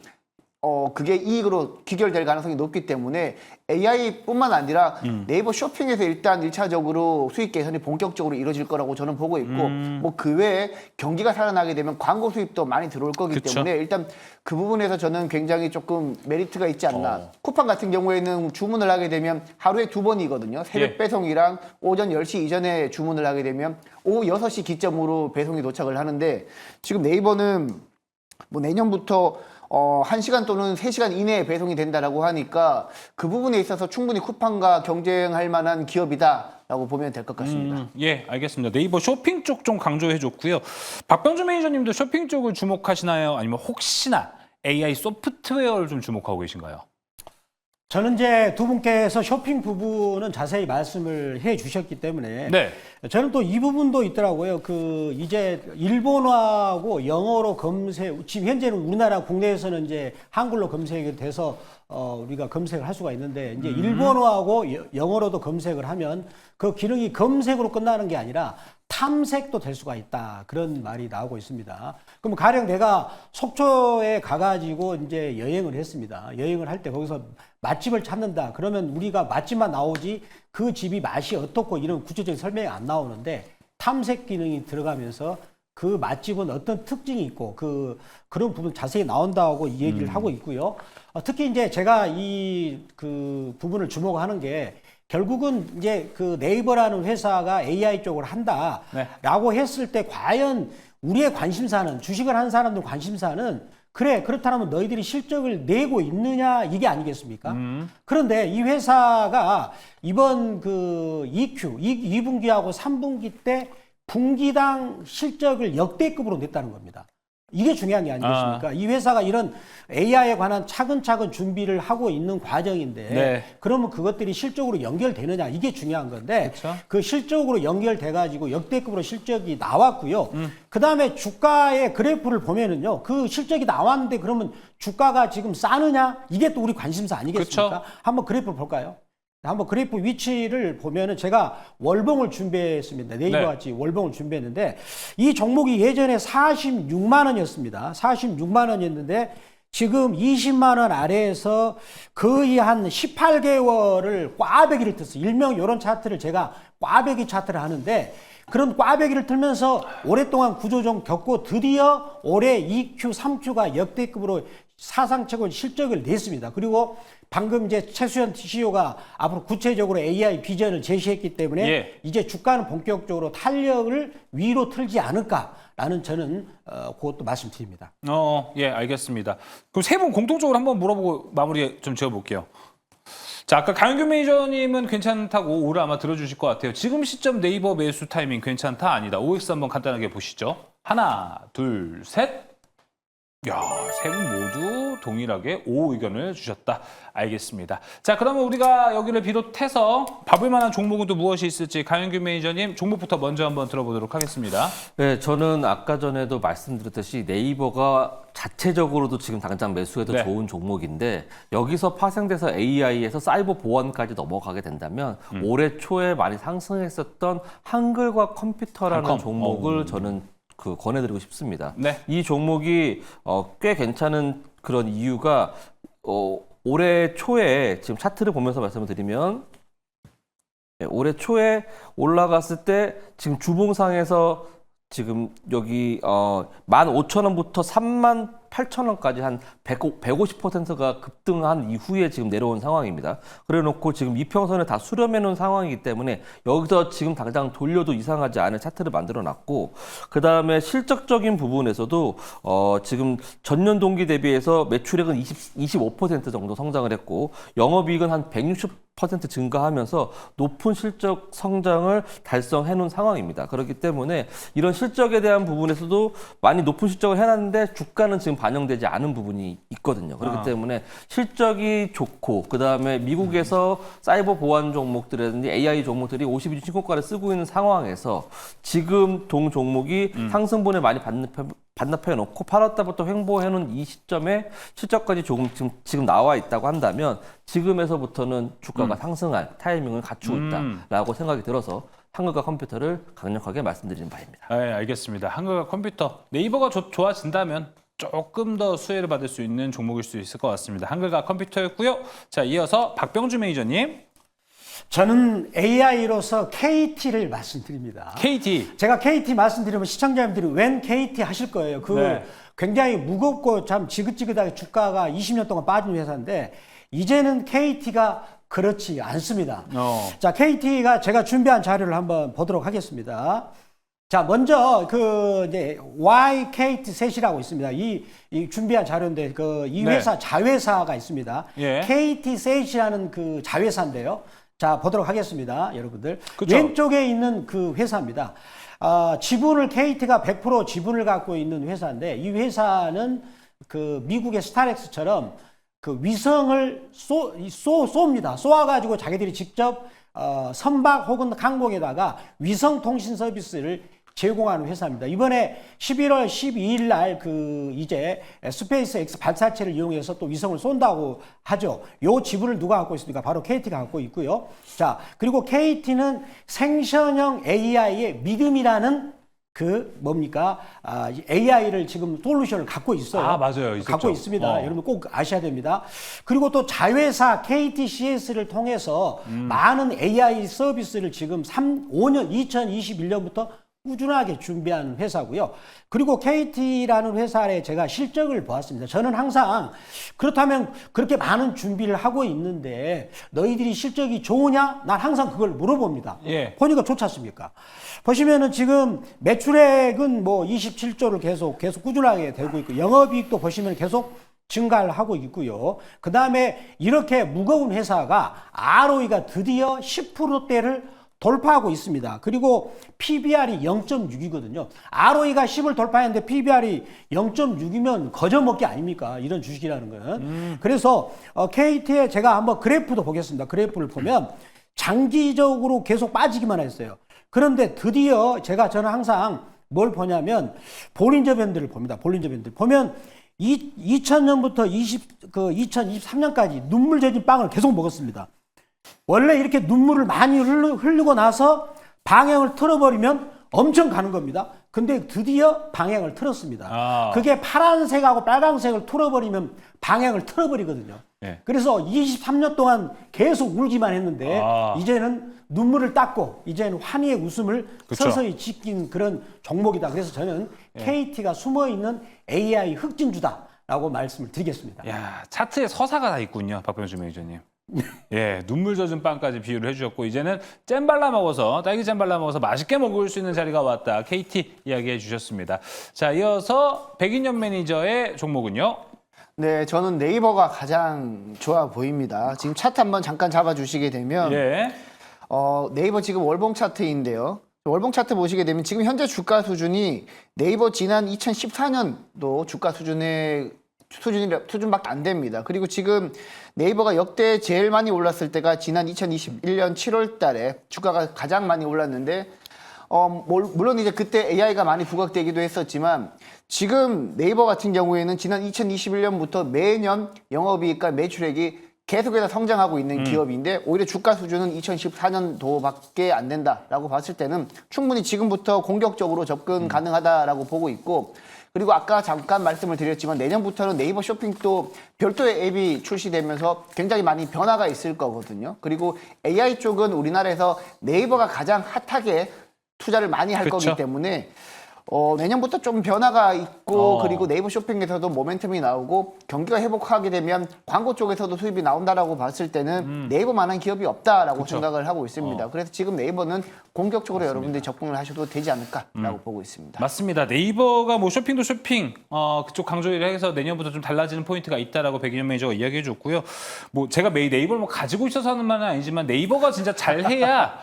그게 이익으로 귀결될 가능성이 높기 때문에 AI뿐만 아니라 네이버 쇼핑에서 일단 1차적으로 수익 개선이 본격적으로 이루어질 거라고 저는 보고 있고 뭐 그 외에 경기가 살아나게 되면 광고 수입도 많이 들어올 거기 그쵸. 때문에 일단 그 부분에서 저는 굉장히 조금 메리트가 있지 않나. 쿠팡 같은 경우에는 주문을 하게 되면 하루에 2번이거든요. 새벽 예. 배송이랑 오전 10시 이전에 주문을 하게 되면 오후 6시 기점으로 배송이 도착을 하는데 지금 네이버는 뭐 내년부터 1시간 또는 3시간 이내에 배송이 된다라고 하니까 그 부분에 있어서 충분히 쿠팡과 경쟁할 만한 기업이다라고 보면 될 것 같습니다. 예, 알겠습니다. 네이버 쇼핑 쪽 좀 강조해 줬고요. 박병준 매니저님도 쇼핑 쪽을 주목하시나요? 아니면 혹시나 AI 소프트웨어를 좀 주목하고 계신가요? 저는 이제 두 분께서 쇼핑 부분은 자세히 말씀을 해 주셨기 때문에 네. 저는 또 이 부분도 있더라고요. 그 이제 일본어하고 영어로 검색, 지금 현재는 우리나라 국내에서는 이제 한글로 검색이 돼서 우리가 검색을 할 수가 있는데 이제 일본어하고 영어로도 검색을 하면 그 기능이 검색으로 끝나는 게 아니라 탐색도 될 수가 있다. 그런 말이 나오고 있습니다. 그럼 가령 내가 속초에 가가지고 이제 여행을 했습니다. 여행을 할 때 거기서 맛집을 찾는다. 그러면 우리가 맛집만 나오지 그 집이 맛이 어떻고 이런 구체적인 설명이 안 나오는데 탐색 기능이 들어가면서 그 맛집은 어떤 특징이 있고 그런 부분 자세히 나온다고 이 얘기를 하고 있고요. 특히 이제 제가 그 부분을 주목하는 게 결국은 이제 그 네이버라는 회사가 AI 쪽을 한다라고 했을 때 과연 우리의 관심사는 주식을 하는 사람들 관심사는 그래 그렇다면 너희들이 실적을 내고 있느냐 이게 아니겠습니까? 그런데 이 회사가 이번 그 EQ 2분기하고 3분기 때 분기당 실적을 역대급으로 냈다는 겁니다. 이게 중요한 게 아니겠습니까? 이 회사가 이런 AI에 관한 차근차근 준비를 하고 있는 과정인데 네. 그러면 그것들이 실적으로 연결되느냐 이게 중요한 건데 그쵸. 그 실적으로 연결돼 가지고 역대급으로 실적이 나왔고요. 그다음에 주가의 그래프를 보면은요. 그 실적이 나왔는데 그러면 주가가 지금 싸느냐? 이게 또 우리 관심사 아니겠습니까? 그쵸. 한번 그래프를 볼까요? 한번 그래프 위치를 보면은 제가 월봉을 준비했습니다. 네이버 네. 같이 월봉을 준비했는데 이 종목이 예전에 46만 원이었습니다. 46만 원이었는데 지금 20만 원 아래에서 거의 한 18개월을 꽈배기를 떴어요. 일명 이런 차트를 제가 꽈배기 차트를 하는데 그런 꽈배기를 틀면서 오랫동안 구조조정 겪고 드디어 올해 2Q, 3Q가 역대급으로 사상 최고 실적을 냈습니다. 그리고 방금 이제 최수연 CEO가 앞으로 구체적으로 AI 비전을 제시했기 때문에 예. 이제 주가는 본격적으로 탄력을 위로 틀지 않을까라는 저는 그것도 말씀드립니다. 예, 알겠습니다. 그럼 세 분 공통적으로 한번 물어보고 마무리 좀 지어볼게요. 자, 아까 강윤규 매니저님은 괜찮다고 오를 아마 들어주실 것 같아요. 지금 시점 네이버 매수 타이밍 괜찮다 아니다. OX 한번 간단하게 보시죠. 하나, 둘, 셋. 야, 세 분 모두 동일하게 O 의견을 주셨다. 알겠습니다. 자, 그러면 우리가 여기를 비롯해서 봐볼 만한 종목은 또 무엇이 있을지 강윤규 매니저님 종목부터 먼저 한번 들어보도록 하겠습니다. 네, 저는 아까 전에도 말씀드렸듯이 네이버가 자체적으로도 지금 당장 매수해도 네. 좋은 종목인데 여기서 파생돼서 AI에서 사이버 보안까지 넘어가게 된다면 올해 초에 많이 상승했었던 한글과 컴퓨터라는 한컴. 종목을 저는 권해드리고 싶습니다. 네. 이 종목이 꽤 괜찮은 그런 이유가 올해 초에 지금 차트를 보면서 말씀을 드리면 올해 초에 올라갔을 때 지금 주봉상에서 지금 여기 15,000원부터 38,000원까지 한 150%가 급등한 이후에 지금 내려온 상황입니다. 그래 놓고 지금 이평선을 다 수렴해 놓은 상황이기 때문에 여기서 지금 당장 돌려도 이상하지 않은 차트를 만들어 놨고 그다음에 실적적인 부분에서도 지금 전년 동기 대비해서 매출액은 25% 정도 성장을 했고 영업이익은 한 160% 증가하면서 높은 실적 성장을 달성해 놓은 상황입니다. 그렇기 때문에 이런 실적에 대한 부분에서도 많이 높은 실적을 해놨는데 주가는 지금 반영되지 않은 부분이 있거든요. 그렇기 때문에 실적이 좋고 그다음에 미국에서 사이버 보안 종목들이라든지 AI 종목들이 52주 신고가를 쓰고 있는 상황에서 지금 동 종목이 상승분을 많이 반납해 놓고 8월 달부터 횡보해 놓은 이 시점에 실적까지 조금 지금 나와 있다고 한다면 지금에서부터는 주가가 상승할 타이밍을 갖추고 있다라고 생각이 들어서 한글과 컴퓨터를 강력하게 말씀드리는 바입니다. 네, 알겠습니다. 한글과 컴퓨터 네이버가 좋아진다면 조금 더 수혜를 받을 수 있는 종목일 수 있을 것 같습니다. 한글과 컴퓨터였고요. 자, 이어서 박병주 매니저님. 저는 AI로서 KT를 말씀드립니다. KT. 제가 KT 말씀드리면 시청자님들이 웬 KT 하실 거예요. 네. 굉장히 무겁고 참 지긋지긋하게 주가가 20년 동안 빠진 회사인데 이제는 KT가 그렇지 않습니다. 자, KT가 제가 준비한 자료를 한번 보도록 하겠습니다. 자, 먼저 이제 YKT 셋이라고 있습니다. 이 준비한 자료인데 이 회사 자회사가 있습니다. 예. KT 셋이라는 그 자회사인데요. 자, 보도록 하겠습니다, 여러분들. 그쵸. 왼쪽에 있는 그 회사입니다. 지분을 KT가 100% 지분을 갖고 있는 회사인데 이 회사는 그 미국의 스타렉스처럼 그 위성을 쏩니다. 쏘아가지고 자기들이 직접 선박 혹은 항공에다가 위성 통신 서비스를 제공하는 회사입니다. 이번에 11월 12일 날 이제 스페이스 X 발사체를 이용해서 또 위성을 쏜다고 하죠. 요 지분을 누가 갖고 있습니까? 바로 KT가 갖고 있고요. 자, 그리고 KT는 생성형 AI의 믿음이라는 AI를 지금 솔루션을 갖고 있어요. 아, 맞아요. 있었죠. 갖고 있습니다. 여러분 꼭 아셔야 됩니다. 그리고 또 자회사 KTCS를 통해서 많은 AI 서비스를 지금 2021년부터 꾸준하게 준비한 회사고요. 그리고 KT라는 회사의 제가 실적을 보았습니다. 저는 항상 그렇다면 그렇게 많은 준비를 하고 있는데 너희들이 실적이 좋으냐? 난 항상 그걸 물어봅니다. 예. 보니까 좋지 않습니까? 보시면은 지금 매출액은 27조를 계속 꾸준하게 되고 있고 영업이익도 보시면 계속 증가를 하고 있고요. 그 다음에 이렇게 무거운 회사가 ROE가 드디어 10%대를 돌파하고 있습니다. 그리고 PBR이 0.6이거든요. ROE가 10을 돌파했는데 PBR이 0.6이면 거저먹기 아닙니까? 이런 주식이라는 거는. 그래서 KT에 제가 한번 그래프도 보겠습니다. 그래프를 보면 장기적으로 계속 빠지기만 했어요. 그런데 드디어 저는 항상 뭘 보냐면 볼린저 밴드를 봅니다. 볼린저 밴드. 보면 2000년부터 2023년까지 눈물 젖은 빵을 계속 먹었습니다. 원래 이렇게 눈물을 많이 흘리고 나서 방향을 틀어버리면 엄청 가는 겁니다. 근데 드디어 방향을 틀었습니다. 그게 파란색하고 빨간색을 틀어버리면 방향을 틀어버리거든요. 네. 그래서 23년 동안 계속 울기만 했는데 이제는 눈물을 닦고 이제는 환희의 웃음을 그쵸. 서서히 짓긴 그런 종목이다. 그래서 저는 KT가 숨어있는 AI 흑진주다라고 말씀을 드리겠습니다. 야, 차트에 서사가 다 있군요, 박병주 매니저님. 예, 눈물 젖은 빵까지 비유를 해주셨고 이제는 잼 발라 먹어서 딸기 잼 발라 먹어서 맛있게 먹을 수 있는 자리가 왔다. KT 이야기해 주셨습니다. 자, 이어서 백인현 매니저의 종목은요. 네, 저는 네이버가 가장 좋아 보입니다. 지금 차트 한번 잠깐 잡아주시게 되면 예. 네이버 지금 월봉 차트인데요. 월봉 차트 보시게 되면 지금 현재 주가 수준이 네이버 지난 2014년도 주가 수준밖에 안 됩니다. 그리고 지금 네이버가 역대 제일 많이 올랐을 때가 지난 2021년 7월 달에 주가가 가장 많이 올랐는데 물론 이제 그때 AI가 많이 부각되기도 했었지만 지금 네이버 같은 경우에는 지난 2021년부터 매년 영업이익과 매출액이 계속해서 성장하고 있는 기업인데 오히려 주가 수준은 2014년도밖에 안 된다라고 봤을 때는 충분히 지금부터 공격적으로 접근 가능하다라고 보고 있고 그리고 아까 잠깐 말씀을 드렸지만 내년부터는 네이버 쇼핑도 별도의 앱이 출시되면서 굉장히 많이 변화가 있을 거거든요. 그리고 AI 쪽은 우리나라에서 네이버가 가장 핫하게 투자를 많이 할 거기 때문에 내년부터 좀 변화가 있고 그리고 네이버 쇼핑에서도 모멘텀이 나오고 경기가 회복하게 되면 광고 쪽에서도 수입이 나온다라고 봤을 때는 네이버만한 기업이 없다라고 생각을 하고 있습니다. 그래서 지금 네이버는 공격적으로 여러분들이 접근을 하셔도 되지 않을까라고 보고 있습니다. 맞습니다. 네이버가 뭐 쇼핑도 쇼핑 그쪽 강조를 해서 내년부터 좀 달라지는 포인트가 있다라고 백인현 매니저가 이야기해 줬고요. 뭐 제가 매일 네이버를 뭐 가지고 있어서 하는 말은 아니지만 네이버가 진짜 잘해야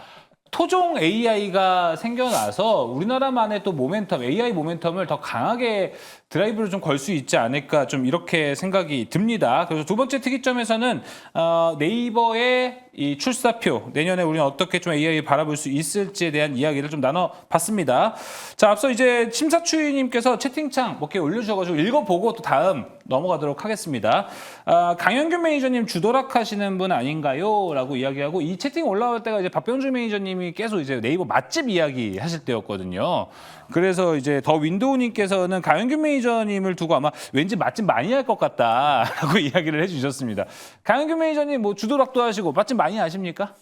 토종 AI가 생겨나서 우리나라만의 또 모멘텀, AI 모멘텀을 더 강하게 드라이브를 좀 걸 수 있지 않을까 좀 이렇게 생각이 듭니다. 그래서 두 번째 특이점에서는 네이버의 이 출사표, 내년에 우리는 어떻게 좀 AI 바라볼 수 있을지에 대한 이야기를 좀 나눠봤습니다. 자, 앞서 이제 심사추이님께서 채팅창 몇 개 올려주셔가지고 읽어보고 또 다음 넘어가도록 하겠습니다. 강현균 매니저님 주도락 하시는 분 아닌가요? 라고 이야기하고 이 채팅 올라올 때가 이제 박병주 매니저님이 계속 이제 네이버 맛집 이야기 하실 때였거든요. 그래서 이제 더 윈도우님께서는 강현균 매니저님을 두고 아마 왠지 맛집 많이 할 것 같다라고 이야기를 해주셨습니다. 강현균 매니저님 뭐 주도락도 하시고 맛집 많이 하십니까?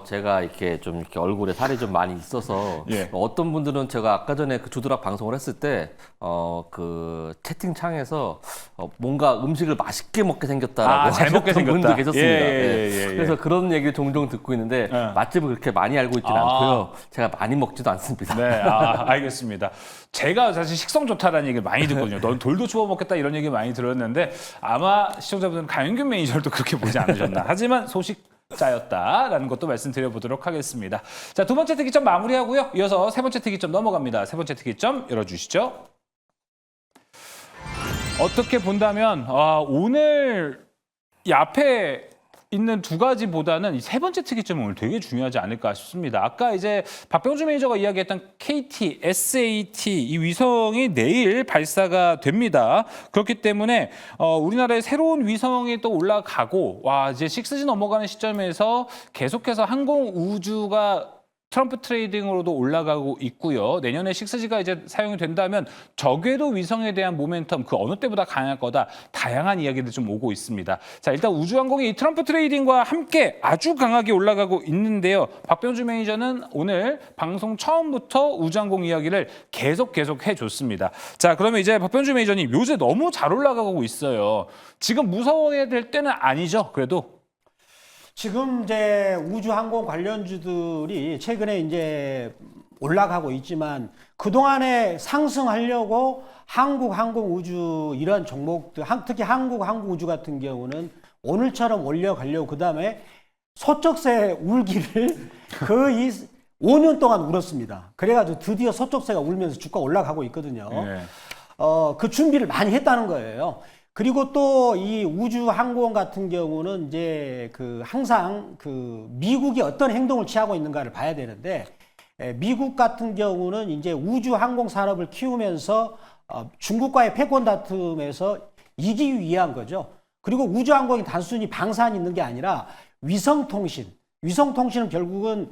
제가 이렇게 좀 이렇게 얼굴에 살이 좀 많이 있어서 예. 어떤 분들은 제가 아까 전에 그 주드락 방송을 했을 때 그 채팅창에서 뭔가 음식을 맛있게 먹게 생겼다라고 잘 먹게 하셨던 생겼다. 분도 계셨습니다. 예. 그래서 그런 얘기를 종종 듣고 있는데 맛집을 그렇게 많이 알고 있지는 않고요. 제가 많이 먹지도 않습니다. 네, 알겠습니다. 제가 사실 식성 좋다라는 얘기를 많이 듣거든요. 넌 돌도 주워 먹겠다 이런 얘기 많이 들었는데 아마 시청자분들은 강윤균 매니저를 또 그렇게 보지 않으셨나. 하지만 소식자였다라는 것도 말씀드려보도록 하겠습니다. 자, 두 번째 특이점 마무리하고요. 이어서 세 번째 특이점 넘어갑니다. 세 번째 특이점 열어주시죠. 어떻게 본다면 오늘 이 앞에 있는 두 가지보다는 이 세 번째 특이점은 오늘 되게 중요하지 않을까 싶습니다. 아까 이제 박병주 매니저가 이야기했던 KT, SAT 이 위성이 내일 발사가 됩니다. 그렇기 때문에 우리나라에 새로운 위성이 또 올라가고 이제 6G 넘어가는 시점에서 계속해서 항공 우주가 트럼프 트레이딩으로도 올라가고 있고요. 내년에 6G가 이제 사용이 된다면 저궤도 위성에 대한 모멘텀 그 어느 때보다 강할 거다. 다양한 이야기들 좀 오고 있습니다. 자, 일단 우주항공이 이 트럼프 트레이딩과 함께 아주 강하게 올라가고 있는데요. 박병주 매니저는 오늘 방송 처음부터 우주항공 이야기를 계속 해줬습니다. 자, 그러면 이제 박병주 매니저님 요새 너무 잘 올라가고 있어요. 지금 무서워해야 될 때는 아니죠. 그래도 지금 이제 우주항공 관련주들이 최근에 이제 올라가고 있지만 그동안에 상승하려고 한국항공우주 이런 종목들, 특히 한국항공우주 같은 경우는 오늘처럼 올려가려고 그다음에 소쩍새 울기를 거의 5년 동안 울었습니다. 그래가지고 드디어 소쩍새가 울면서 주가 올라가고 있거든요. 네. 그 준비를 많이 했다는 거예요. 그리고 또 이 우주 항공 같은 경우는 이제 항상 미국이 어떤 행동을 취하고 있는가를 봐야 되는데 미국 같은 경우는 이제 우주 항공 산업을 키우면서 중국과의 패권 다툼에서 이기기 위한 거죠. 그리고 우주 항공이 단순히 방산이 있는 게 아니라 위성통신은 결국은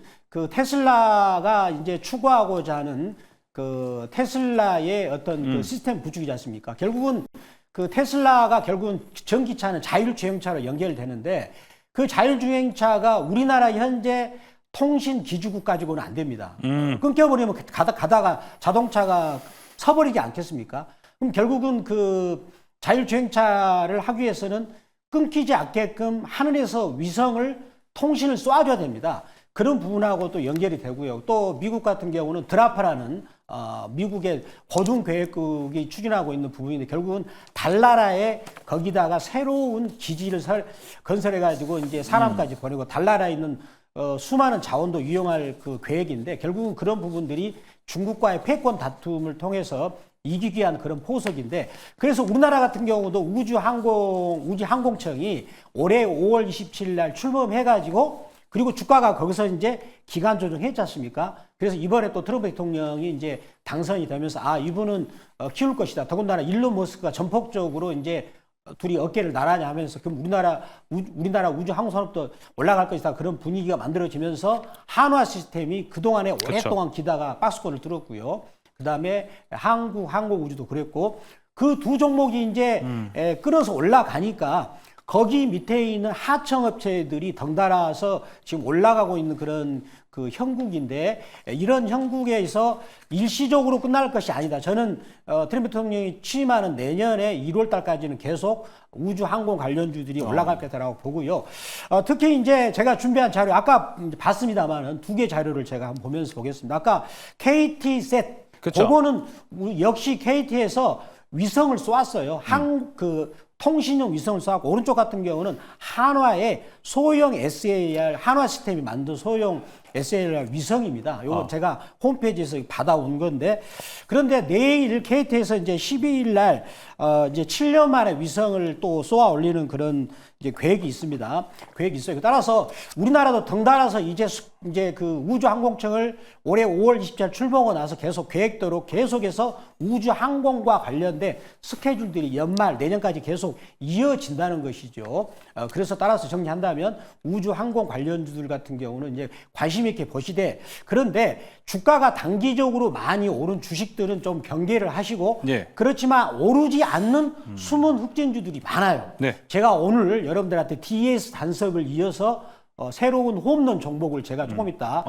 테슬라가 이제 추구하고자 하는 테슬라의 어떤 시스템 구축이지 않습니까? 결국은 테슬라가 결국은 전기차는 자율주행차로 연결되는데 그 자율주행차가 우리나라 현재 통신 기지국 가지고는 안 됩니다. 끊겨버리면 가다가 자동차가 서버리지 않겠습니까? 그럼 결국은 자율주행차를 하기 위해서는 끊기지 않게끔 하늘에서 위성을 통신을 쏴줘야 됩니다. 그런 부분하고 또 연결이 되고요. 또 미국 같은 경우는 드라파라는 미국의 고등계획국이 추진하고 있는 부분인데 결국은 달나라에 거기다가 새로운 기지를 건설해가지고 이제 사람까지 보내고 달나라에 있는 수많은 자원도 이용할 계획인데 결국은 그런 부분들이 중국과의 패권 다툼을 통해서 이기기 위한 그런 포석인데 그래서 우리나라 같은 경우도 우주항공청이 올해 5월 27일 날 출범해가지고 그리고 주가가 거기서 이제 기간 조정했지 않습니까? 그래서 이번에 또 트럼프 대통령이 이제 당선이 되면서 이분은 키울 것이다. 더군다나 일론 머스크가 전폭적으로 이제 둘이 어깨를 나란히 하면서 그럼 우리나라 우주 항공 산업도 올라갈 것이다. 그런 분위기가 만들어지면서 한화 시스템이 그동안에 오랫동안 기다가 박스권을 들었고요. 그다음에 한국우주도 그랬고 그 두 종목이 이제 끌어서 올라가니까 거기 밑에 있는 하청업체들이 덩달아서 지금 올라가고 있는 그런 형국인데 이런 형국에서 일시적으로 끝날 것이 아니다. 저는 트럼프 대통령이 취임하는 내년에 1월 달까지는 계속 우주항공 관련주들이 올라갈 거라고 보고요. 특히 이제 제가 준비한 자료 아까 봤습니다만은 두 개 자료를 제가 한번 보면서 보겠습니다. 아까 KT셋 그거는 역시 KT에서 위성을 쏘았어요. 통신용 위성을 쏘았고 오른쪽 같은 경우는 한화의 소형 SAR 한화 시스템이 만든 소형 SLR 위성입니다. 요거 제가 홈페이지에서 받아온 건데, 그런데 내일 KT에서 이제 12일 날 이제 7년 만에 위성을 또 쏘아 올리는 그런 이제 계획이 있습니다. 계획이 있어요. 따라서 우리나라도 덩달아서 이제 그 우주항공청을 올해 5월 27일 출범하고 나서 계속 계획대로 계속해서 우주항공과 관련된 스케줄들이 연말 내년까지 계속 이어진다는 것이죠. 그래서 따라서 정리한다면 우주항공 관련주들 같은 경우는 이제 관심 있게 보시되, 그런데 주가가 단기적으로 많이 오른 주식들은 좀 경계를 하시고, 예. 그렇지만 오르지 않는 숨은 흑진주들이 많아요. 네. 제가 오늘 여러분들한테 DS 단석을 이어서 새로운 홈런 종목을 제가 조금 이따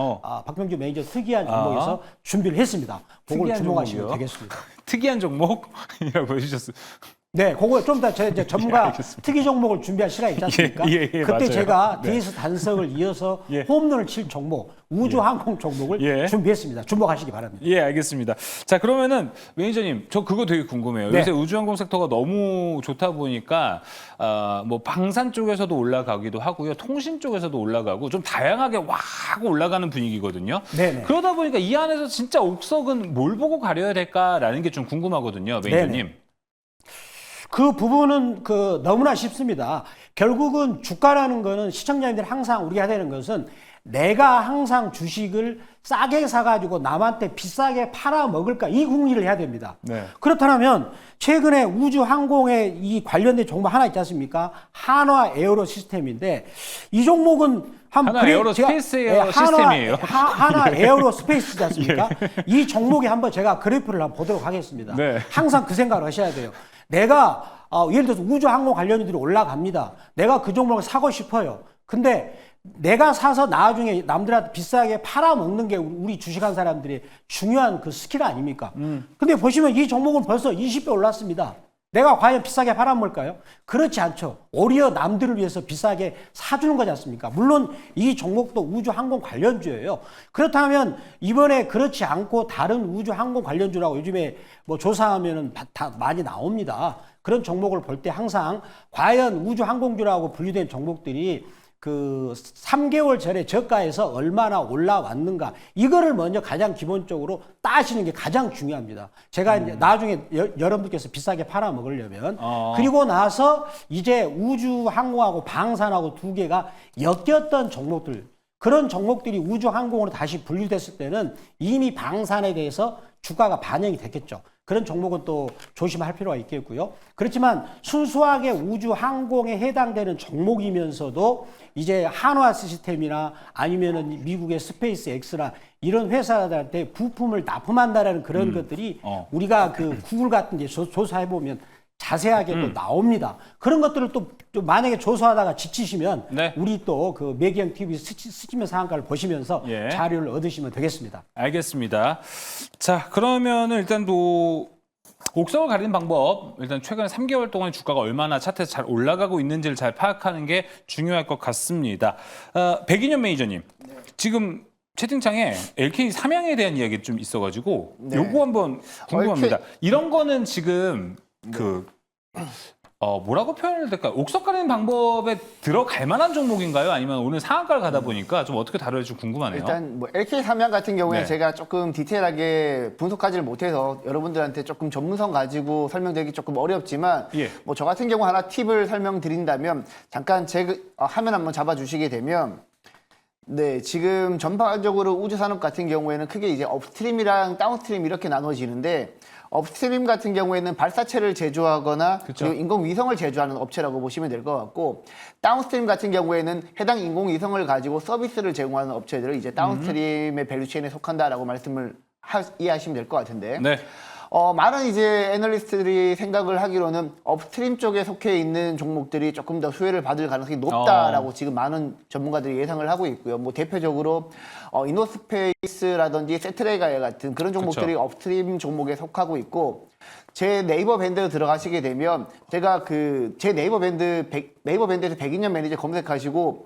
박병주 매니저 특이한 종목에서 준비를 했습니다. 그걸 특이한 주목하시면 종목이요? 되겠습니다. 특이한 종목이라고 해주셨어요. 네, 그거 좀 더 이제 전문가 알겠습니다. 특이 종목을 준비할 시간이 있지 않습니까? 예, 그때 맞아요. 제가 네. DS 단석을 이어서 예. 홈런을 칠 종목, 우주항공 종목을 예. 준비했습니다. 주목하시기 바랍니다. 예, 알겠습니다. 자, 그러면은 매니저님, 저 그거 되게 궁금해요. 네. 요새 우주항공 섹터가 너무 좋다 보니까 뭐 방산 쪽에서도 올라가기도 하고요, 통신 쪽에서도 올라가고 좀 다양하게 와 하고 올라가는 분위기거든요. 네네. 그러다 보니까 이 안에서 진짜 옥석은 뭘 보고 가려야 될까라는 게 좀 궁금하거든요, 매니저님. 네네. 그 부분은 너무나 쉽습니다. 결국은 주가라는 거는 시청자님들 항상 우리가 해야 되는 것은, 내가 항상 주식을 싸게 사가지고 남한테 비싸게 팔아 먹을까, 이 궁리를 해야 됩니다. 네. 그렇다면 최근에 우주항공에 이 관련된 종목 하나 있지 않습니까? 한화 에어로 시스템인데, 이 종목은 한화 에어로 스페이스 에어 시스템이에요. 한화 에어로 스페이스지 않습니까? 이 종목에 한번 제가 그래프를 한번 보도록 하겠습니다. 네. 항상 그 생각을 하셔야 돼요. 내가 예를 들어서 우주항공 관련주들이 올라갑니다. 내가 그 종목을 사고 싶어요. 근데 내가 사서 나중에 남들한테 비싸게 팔아먹는 게 우리 주식한 사람들의 중요한 그 스킬 아닙니까? 근데 보시면 이 종목은 벌써 20배 올랐습니다. 내가 과연 비싸게 팔아먹을까요? 그렇지 않죠. 오히려 남들을 위해서 비싸게 사주는 거지 않습니까? 물론 이 종목도 우주항공 관련주예요. 그렇다면 이번에 그렇지 않고 다른 우주항공 관련주라고 요즘에 뭐 조사하면은 다 많이 나옵니다. 그런 종목을 볼 때 항상 과연 우주항공주라고 분류된 종목들이 그 3개월 전에 저가에서 얼마나 올라왔는가, 이거를 먼저 가장 기본적으로 따시는 게 가장 중요합니다. 제가 이제 나중에 여러분들께서 비싸게 팔아 먹으려면 그리고 나서 이제 우주항공하고 방산하고 두 개가 엮였던 종목들, 그런 종목들이 우주항공으로 다시 분류됐을 때는 이미 방산에 대해서 주가가 반영이 됐겠죠. 그런 종목은 또 조심할 필요가 있겠고요. 그렇지만 순수하게 우주항공에 해당되는 종목이면서도 이제 한화 시스템이나 아니면은 미국의 스페이스 X나 이런 회사들한테 부품을 납품한다라는 그런 것들이 우리가 그 구글 같은 데 조사해 보면 자세하게 또 나옵니다. 그런 것들을 또 만약에 조사하다가 지치시면 네. 우리 또 그 매경 TV 스치면서 한가를 보시면서 예. 자료를 얻으시면 되겠습니다. 알겠습니다. 자, 그러면은 일단 또 옥석을 가리는 방법, 일단 최근 3개월 동안 주가가 얼마나 차트에서 잘 올라가고 있는지를 잘 파악하는 게 중요할 것 같습니다. 백인현 매니저님, 지금 채팅창에 LK 삼양에 대한 이야기 좀 있어가지고 요거 한번 궁금합니다. 이런 거는 지금 뭐라고 표현을 될까요? 옥석 가리는 방법에 들어갈 만한 종목인가요? 아니면 오늘 상한가를 가다 보니까 좀 어떻게 다룰지 좀 궁금하네요. 일단 뭐 LK 삼양 같은 경우에 네. 제가 조금 디테일하게 분석하지를 못해서 여러분들한테 조금 전문성 가지고 설명드리기 조금 어렵지만 예. 뭐 저 같은 경우 하나 팁을 설명드린다면 잠깐 제 화면 한번 잡아주시게 되면 네, 지금 전반적으로 우주산업 같은 경우에는 크게 이제 업스트림이랑 다운스트림 이렇게 나눠지는데 업스트림 같은 경우에는 발사체를 제조하거나 그쵸. 그리고 인공위성을 제조하는 업체라고 보시면 될 것 같고 다운스트림 같은 경우에는 해당 인공위성을 가지고 서비스를 제공하는 업체들을 이제 다운스트림의 밸류체인에 속한다라고 말씀을 이해하시면 될 것 같은데 네. 많은 이제 애널리스트들이 생각을 하기로는 업스트림 쪽에 속해 있는 종목들이 조금 더 수혜를 받을 가능성이 높다라고 지금 많은 전문가들이 예상을 하고 있고요. 뭐 대표적으로 이노스페이스라든지 세트레가야 같은 그런 종목들이 업스트림 종목에 속하고 있고 제 네이버 밴드에 들어가시게 되면 제가 제 네이버 밴드에서 백인년 매니저 검색하시고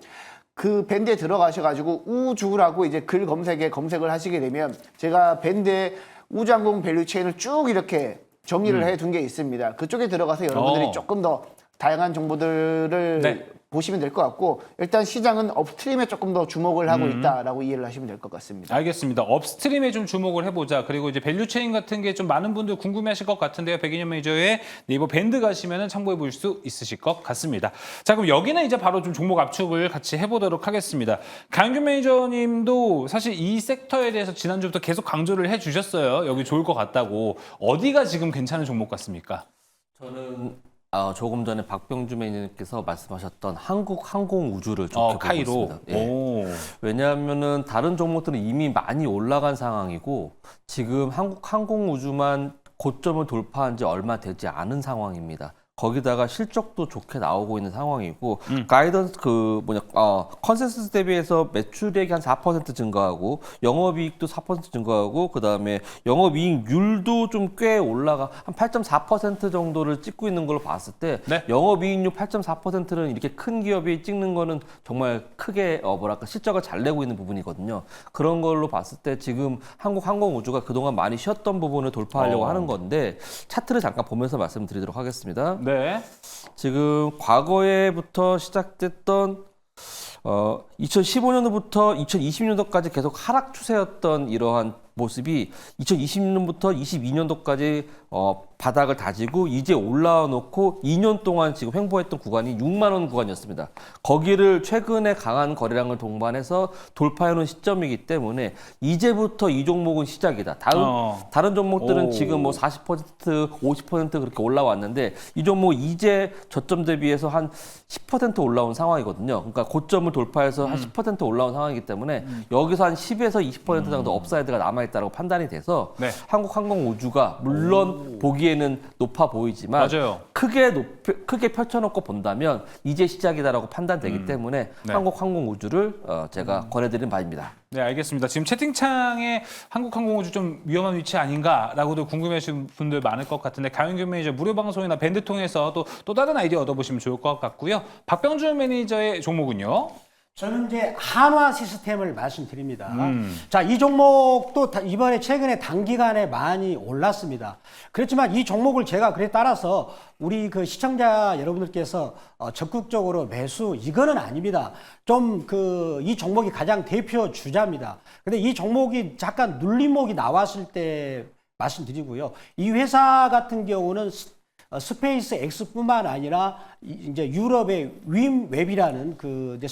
그 밴드에 들어가셔가지고 우주라고 이제 글 검색에 검색을 하시게 되면 제가 밴드에 우주항공 밸류체인을 쭉 이렇게 정리를 해둔 게 있습니다. 그쪽에 들어가서 여러분들이 조금 더 다양한 정보들을 네. 보시면 될 것 같고 일단 시장은 업스트림에 조금 더 주목을 하고 있다라고 이해를 하시면 될 것 같습니다. 알겠습니다. 업스트림에 좀 주목을 해보자. 그리고 이제 밸류체인 같은 게 좀 많은 분들 궁금해하실 것 같은데요. 백인현 매니저의 네이버 밴드 가시면은 참고해 볼 수 있으실 것 같습니다. 자, 그럼 여기는 이제 바로 좀 종목 압축을 같이 해보도록 하겠습니다. 강균 매니저님도 사실 이 섹터에 대해서 지난주부터 계속 강조를 해주셨어요. 여기 좋을 것 같다고. 어디가 지금 괜찮은 종목 같습니까? 저는 조금 전에 박병주 매니저님께서 말씀하셨던 한국항공우주를 좋게 보고 카이로. 있습니다. 예. 오. 왜냐하면은 다른 종목들은 이미 많이 올라간 상황이고 지금 한국항공우주만 고점을 돌파한 지 얼마 되지 않은 상황입니다. 거기다가 실적도 좋게 나오고 있는 상황이고 가이던스 컨센서스 대비해서 매출액이 한 4% 증가하고 영업이익도 4% 증가하고 그다음에 영업이익률도 좀 꽤 올라가 한 8.4% 정도를 찍고 있는 걸로 봤을 때 네. 영업이익률 8.4%는 이렇게 큰 기업이 찍는 거는 정말 크게 실적을 잘 내고 있는 부분이거든요. 그런 걸로 봤을 때 지금 한국항공우주가 그동안 많이 쉬었던 부분을 돌파하려고 하는 건데 차트를 잠깐 보면서 말씀드리도록 하겠습니다. 네. 지금 과거에부터 시작됐던 2015년도부터 2020년도까지 계속 하락 추세였던 이러한 모습이 2020년부터 22년도까지 바닥을 다지고 이제 올라와 놓고 2년 동안 지금 횡보했던 구간이 6만 원 구간이었습니다. 거기를 최근에 강한 거래량을 동반해서 돌파해놓은 시점이기 때문에 이제부터 이 종목은 시작이다. 다른 종목들은 오. 지금 뭐 40%, 50% 그렇게 올라왔는데 이 종목 이제 저점 대비해서 한 10% 올라온 상황이거든요. 그러니까 고점을 돌파해서 한 10% 올라온 상황이기 때문에 여기서 한 10에서 20% 정도 업사이드가 남아있다고 판단이 돼서 네. 한국항공우주가 물론 보기에는 높아 보이지만 맞아요. 크게 펼쳐놓고 본다면 이제 시작이다라고 판단되기 때문에 네. 한국항공우주를 제가 권해드린 바입니다. 네, 알겠습니다. 지금 채팅창에 한국항공우주 좀 위험한 위치 아닌가라고도 궁금해하시는 분들 많을 것 같은데 강윤규 매니저 무료 방송이나 밴드 통해서 또 다른 아이디어 얻어보시면 좋을 것 같고요. 박병주 매니저의 종목은요? 저는 이제 한화 시스템을 말씀드립니다. 자, 이 종목도 이번에 최근에 단기간에 많이 올랐습니다. 그렇지만 이 종목을 제가 그래 따라서 우리 그 시청자 여러분들께서 적극적으로 매수 이거는 아닙니다. 좀 이 종목이 가장 대표 주자입니다. 근데 이 종목이 잠깐 눌림목이 나왔을 때 말씀드리고요. 이 회사 같은 경우는 스페이스 X뿐만 아니라 이제 유럽의 윈웹이라는 그 이제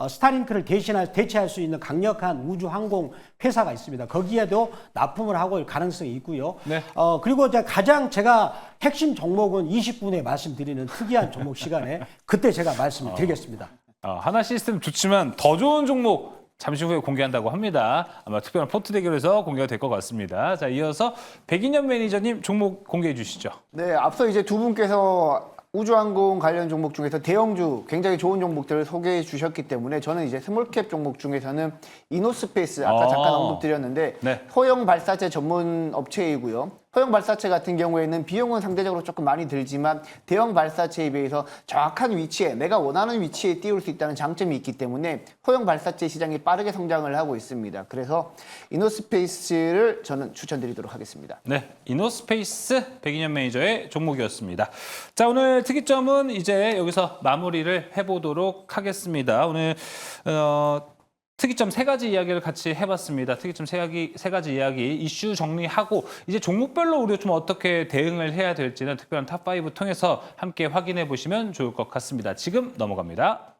스타링크를 대체할 수 있는 강력한 우주 항공 회사가 있습니다. 거기에도 납품을 하고 올 가능성이 있고요. 네. 그리고 이제 가장 제가 핵심 종목은 20분에 말씀드리는 특이한 종목 시간에 그때 제가 말씀을 드리겠습니다. 하나 시스템 좋지만 더 좋은 종목 잠시 후에 공개한다고 합니다. 아마 특별한 포트 대결에서 공개가 될 것 같습니다. 자, 이어서 백인현 매니저님 종목 공개해 주시죠. 네, 앞서 이제 두 분께서 우주항공 관련 종목 중에서 대형주 굉장히 좋은 종목들을 소개해 주셨기 때문에 저는 이제 스몰캡 종목 중에서는 이노스페이스 아까 잠깐 언급드렸는데 네. 소형 발사체 전문 업체이고요. 소형 발사체 같은 경우에는 비용은 상대적으로 조금 많이 들지만 대형 발사체에 비해서 정확한 위치에 내가 원하는 위치에 띄울 수 있다는 장점이 있기 때문에 소형 발사체 시장이 빠르게 성장을 하고 있습니다. 그래서 이노스페이스를 저는 추천드리도록 하겠습니다. 네, 이노스페이스 백인현 매니저의 종목이었습니다. 자, 오늘 특이점은 이제 여기서 마무리를 해보도록 하겠습니다. 오늘 특이점 세 가지 이야기를 같이 해봤습니다. 특이점 세 가지 이야기 이슈 정리하고 이제 종목별로 우리가 좀 어떻게 대응을 해야 될지는 특별한 탑5 통해서 함께 확인해 보시면 좋을 것 같습니다. 지금 넘어갑니다.